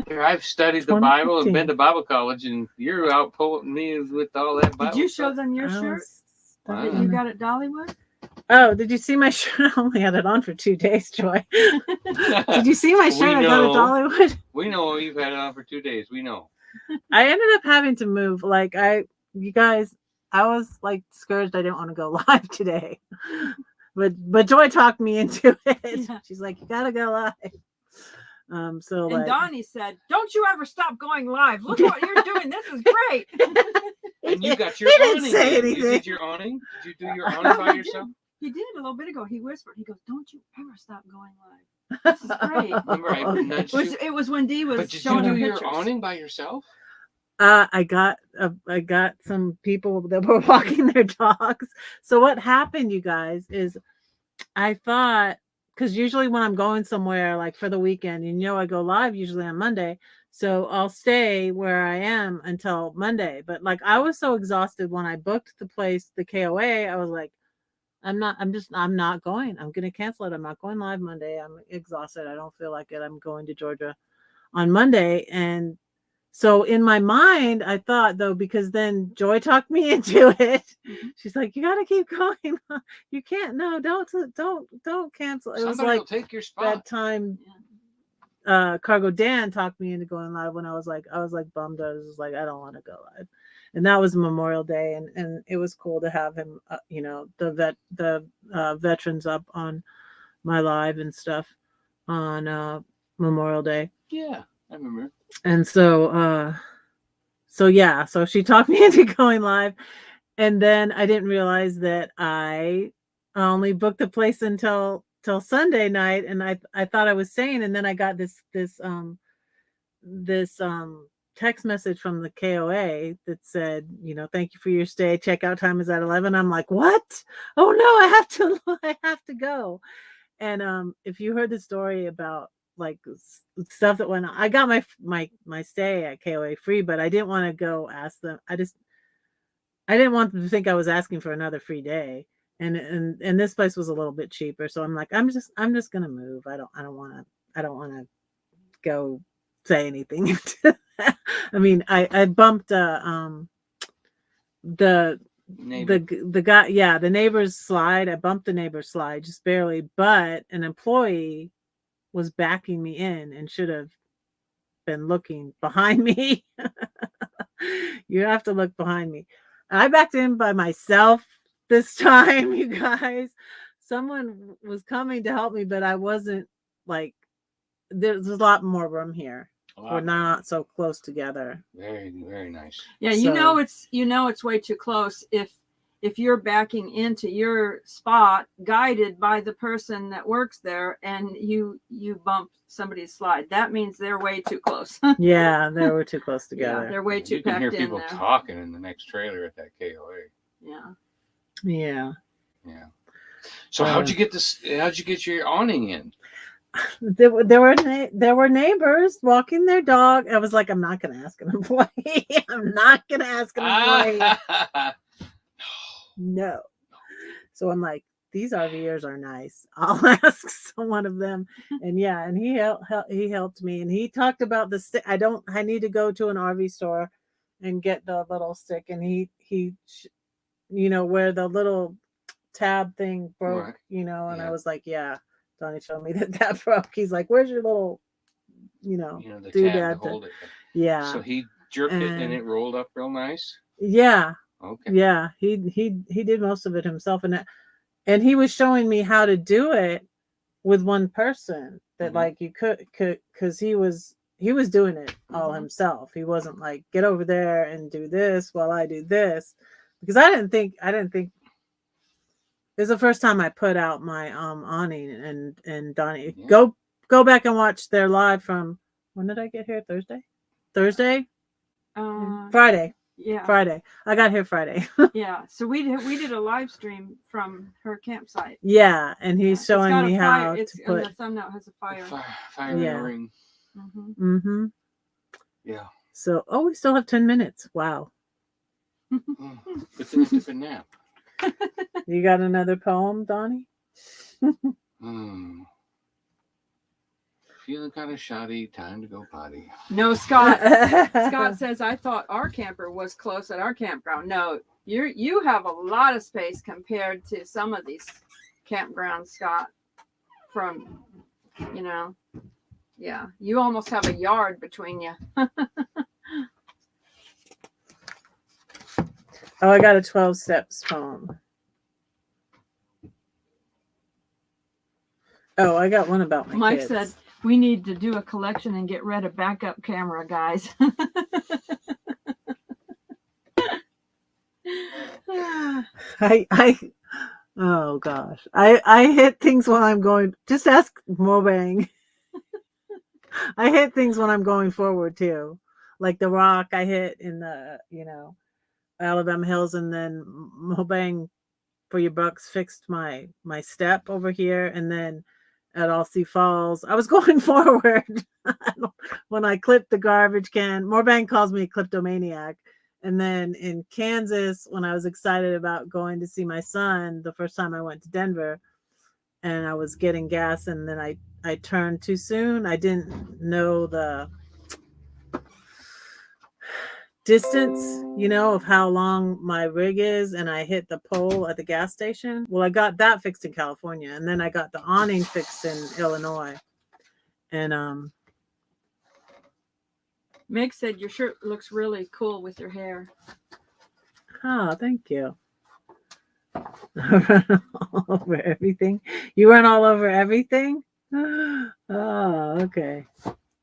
Here, I've studied the Bible and been to Bible college, and you're out quoting me with all that Bible. Did you show them your shirt that you got at Dollywood? Oh, did you see my shirt? I only had it on for 2 days, Joy. Did you see my shirt I got at Dollywood? We know you've had it on for 2 days. We know. I ended up having to move. You guys, I was like discouraged. I didn't want to go live today, but Joy talked me into it. Yeah. She's like, "You gotta go live." And Donny said, "Don't you ever stop going live. Look what you're doing. This is great." And you got your awning. Didn't say anything. You did your awning? Did you do your awning by yourself? He did a little bit ago. He whispered. He goes, "Don't you ever stop going live. This is great." Remember, it was when Dee was showing you do pictures. Your awning by yourself? I got some people that were walking their dogs. So what happened, you guys, is I thought, because usually when I'm going somewhere like for the weekend, I go live usually on Monday. So I'll stay where I am until Monday. But like I was so exhausted when I booked the place, the KOA, I was like, I'm not going. I'm going to cancel it. I'm not going live Monday. I'm exhausted. I don't feel like it. I'm going to Georgia on Monday. And so in my mind, I thought though, because then Joy talked me into it. She's like, "You got to keep going. You can't. No, don't cancel." It Somebody was like will take your spot. That time. Cargo Dan talked me into going live when I was like bummed. I was just like, I don't want to go live. And that was Memorial Day, and it was cool to have him, the veterans up on my live and stuff on Memorial Day. Yeah, I remember. And so she talked me into going live, and then I didn't realize that I only booked the place until Sunday night, and I thought I was saying, and then I got this text message from the KOA that said, "Thank you for your stay. Checkout time is at 11." I'm like, "What? Oh no, I have to go." And if you heard the story about like stuff that went on, I got my stay at KOA free, but I didn't want to go ask them. I didn't want them to think I was asking for another free day. And this place was a little bit cheaper, so I'm like, I'm just gonna move. I don't want to go say anything. I mean, I bumped the guy, the neighbor's slide. I bumped the neighbor's slide just barely, but an employee was backing me in and should have been looking behind me. You have to look behind me. I backed in by myself this time, you guys. Someone was coming to help me, but I wasn't like, there's a lot more room here. We're not so close together. Very, very nice. Yeah, it's way too close if if you're backing into your spot, guided by the person that works there, and you bump somebody's slide, that means they're way too close. Yeah, they were too close Yeah, together. they're way too You can packed hear in people there. talking in the next trailer at that KOA. Yeah. Yeah. Yeah. So how'd you get this? How'd you get your awning in? There were neighbors walking their dog. I was like, I'm not gonna ask an employee. I'm not gonna ask an employee. No. So I'm like, these RVers are nice. I'll ask one of them. And yeah, and he helped me, and he talked about the stick. I need to go to an RV store and get the little stick. And he where the little tab thing broke, Right. and Yeah. I was like, yeah, Donnie showed me that broke. He's like, where's your little, the tab doodad to hold it. Yeah. So he jerked it and it rolled up real nice. Yeah. Okay. Yeah. He did most of it himself, and he was showing me how to do it with one person that like you could because he was doing it all himself. He wasn't like, get over there and do this while I do this, because I didn't think it was the first time I put out my awning. And Donnie, go back and watch their live from, when did I get here? Thursday? Friday. Yeah. Friday. I got here Friday. Yeah. So we did a live stream from her campsite. Yeah, and he's showing me how it's to put. The thumbnail has a fire. Fire ring. Mm-hmm. Yeah. So, we still have 10 minutes. Wow. Good thing I took a nap. You got another poem, Donnie? Feeling kind of shoddy. Time to go potty. No, Scott. Scott says, I thought our camper was close at our campground. No, you have a lot of space compared to some of these campgrounds, Scott. From, yeah, you almost have a yard between you. I got a 12 steps poem. I got one about my Mike kids. said, we need to do a collection and get rid of backup camera, guys. Oh gosh. I hit things when I'm going, just ask Mobang. I hit things when I'm going forward too. Like the rock I hit in the, Alabama Hills, and then Mobang for your bucks fixed my step over here, and then at Alsea Falls, I was going forward when I clipped the garbage can. Mobang calls me a kleptomaniac. And then in Kansas, when I was excited about going to see my son, the first time I went to Denver, and I was getting gas, and then I turned too soon. I didn't know the distance, of how long my rig is, and I hit the pole at the gas station. Well, I got that fixed in California, and then I got the awning fixed in Illinois. And Meg said your shirt looks really cool with your hair. Oh, thank you. I run all over everything. You run all over everything? Oh, okay.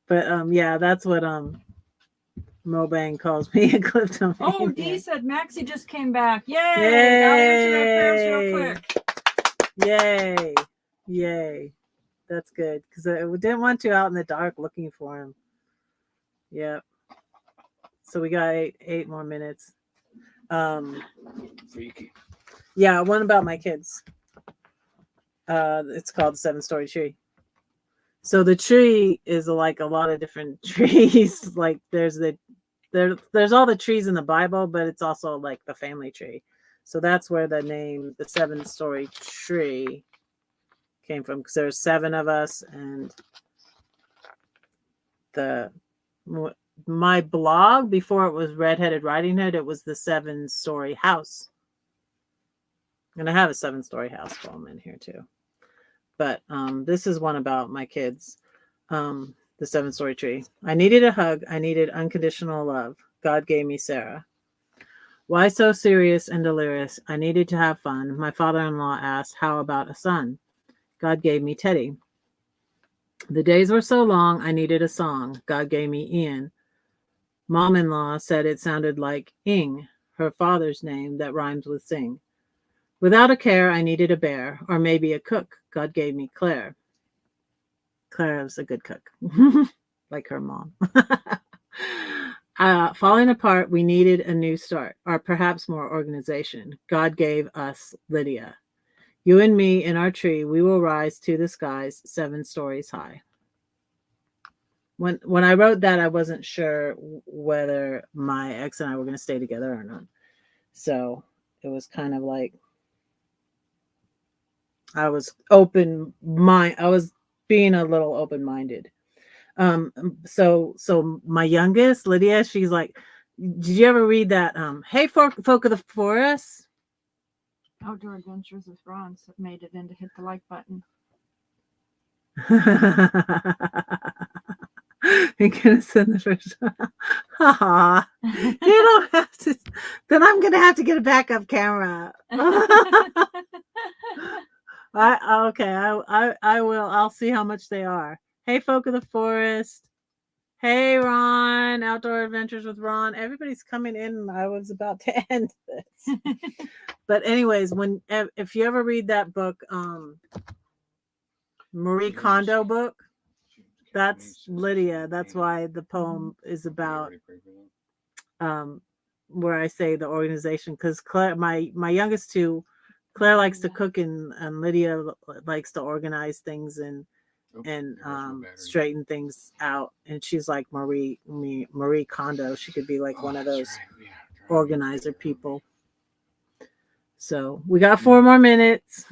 But yeah, that's what Mobang calls me a kleptomaniac. Oh, Dee said Maxie just came back. Yay! Gotta answer our prayers real quick. Yay. That's good, because I didn't want you out in the dark looking for him. Yep. So we got eight more minutes. Freaky. Yeah, one about my kids. It's called the 7-Story Tree. So the tree is like a lot of different trees. Like there's all the trees in the Bible, but it's also like the family tree. So that's where the name, the 7-Story Tree, came from, because there's 7 of us, and my blog before it was Redheaded Riding Hood, it was the 7-Story House. And I have a 7-Story House poem in here too. But this is one about my kids. The 7-Story Tree. I needed a hug. I needed unconditional love. God gave me Sarah. Why so serious and delirious? I needed to have fun. My father-in-law asked, how about a son? God gave me Teddy. The days were so long, I needed a song. God gave me Ian. Mom-in-law said it sounded like Ing, her father's name that rhymes with sing. Without a care, I needed a bear, or maybe a cook. God gave me Claire. Claire was a good cook, like her mom. Falling apart, we needed a new start, or perhaps more organization. God gave us Lydia. You and me in our tree, we will rise to the skies 7 stories high. When I wrote that, I wasn't sure whether my ex and I were going to stay together or not. So it was kind of like I was being a little open-minded. So my youngest, Lydia, she's like, did you ever read that? Hey, folk of the forest. Outdoor Adventures with Ron made it in to hit the like button. You're gonna send the first. You don't have to. Then I'm gonna have to get a backup camera. I will. I'll see how much they are. Hey, folk of the forest. Hey, Ron. Outdoor Adventures with Ron. Everybody's coming in. I was about to end this. But anyways, if you ever read that book, Marie Kondo book, that's Lydia. That's why the poem is about where I say the organization, because Claire, my youngest two, Claire likes to cook and Lydia likes to organize things and straighten things out. And she's like Marie Kondo. She could be like one of those organizer people. So we got 4 more minutes.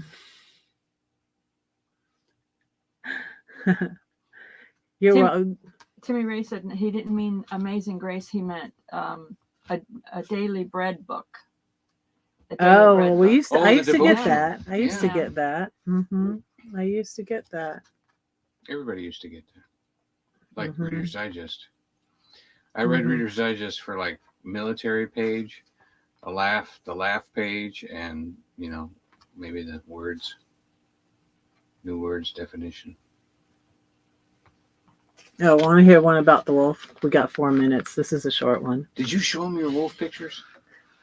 Timmy Ray said he didn't mean Amazing Grace. He meant a daily bread book. I used to get devotional. that. I used to get that. I used to get that. Everybody used to get that. Like Reader's Digest. I read Reader's Digest for like military page, the laugh page, and maybe the new words definition. Oh, I want to hear one about the wolf. We got 4 minutes. This is a short one. Did you show them your wolf pictures?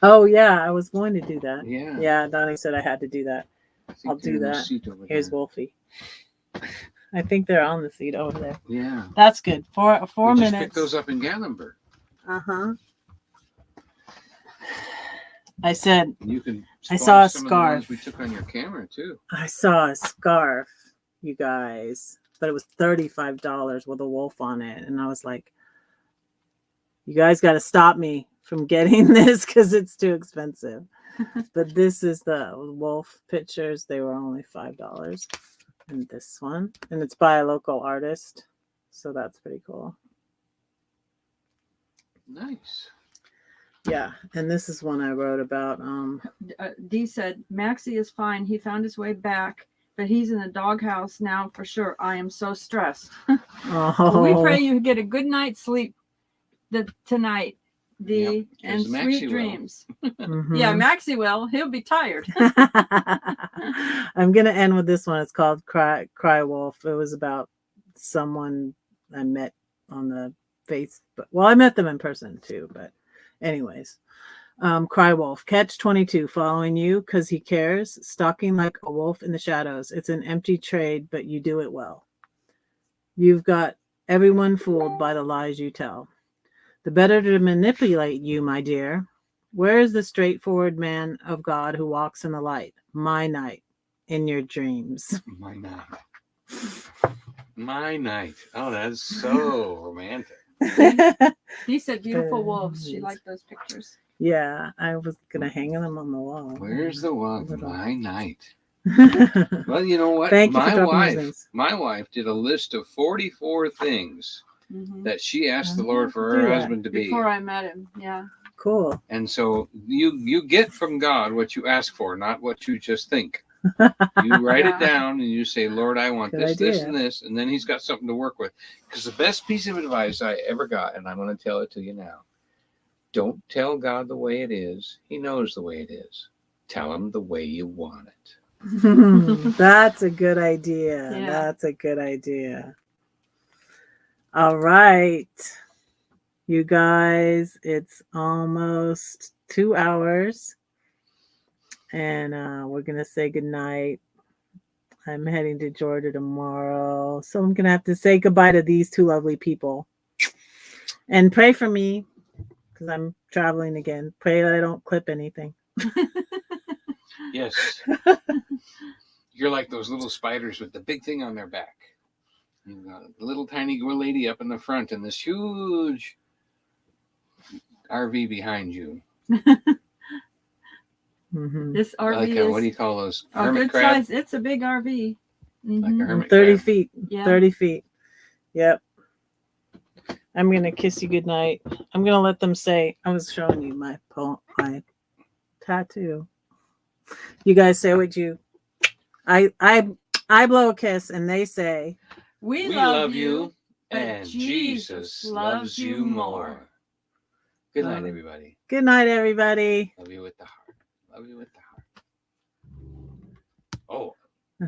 Oh yeah, I was going to do that. Yeah. Yeah, Donny said I had to do that. I'll do that. Here's Wolfie. I think they're on the seat over there. Yeah. That's good. 4 we minutes. Just picked those up in Gatlinburg. I said. You can. I saw a scarf. We took on your camera too. I saw a scarf, you guys, but it was $35 with a wolf on it, and I was like, "You guys got to stop me from getting this because it's too expensive." But this is the wolf pictures. They were only $5. And this one, and it's by a local artist, so that's pretty cool. Nice. Yeah, and this is one I wrote about. Dee said Maxie is fine. He found his way back, but he's in the doghouse now for sure. I am so stressed. We pray you get a good night's sleep tonight, Dee, and sweet dreams. Yeah, Maxie will. He'll be tired. I'm gonna end with this one. It's called Cry Wolf. It was about someone I met on the Facebook. Well, I met them in person too, but anyways. Cry Wolf. Catch 22 following you because he cares. Stalking like a wolf in the shadows. It's an empty trade, but you do it well. You've got everyone fooled by the lies you tell. The better to manipulate you, my dear. Where is the straightforward man of God who walks in the light? My night, in your dreams. My night. My night. Oh, that's so romantic. He said beautiful wolves. She liked those pictures. Yeah, I was going to hang them on the wall. Where's the one? My night. Well, you know what? Thank you my wife did a list of 44 things that she asked the Lord for her husband to be. Before I met him, yeah. Cool. And so you get from God what you ask for, not what you just think. You write it down and you say, Lord, I want this, this, and this. And then he's got something to work with. Because the best piece of advice I ever got, and I'm going to tell it to you now, don't tell God the way it is. He knows the way it is. Tell him the way you want it. That's a good idea. Yeah. That's a good idea. All right. You guys, it's almost 2 hours. And we're gonna say goodnight. I'm heading to Georgia tomorrow, so I'm gonna have to say goodbye to these two lovely people. And pray for me because I'm traveling again. Pray that I don't clip anything. Yes. You're like those little spiders with the big thing on their back. You've got a little tiny lady up in the front and this huge RV behind you. Mm-hmm. This RV Like is what do you call those? a Hermit good crab? size. It's a big RV. Like a hermit 30 crab. feet. Yeah. 30 feet. Yep. I'm gonna kiss you goodnight. I'm gonna let them say. I was showing you my poem, my tattoo. You guys say what you. I blow a kiss and they say. We love you, and Jesus loves you more. Good night, everybody. Good night, everybody. Love you with the heart. Love you with the heart. Oh.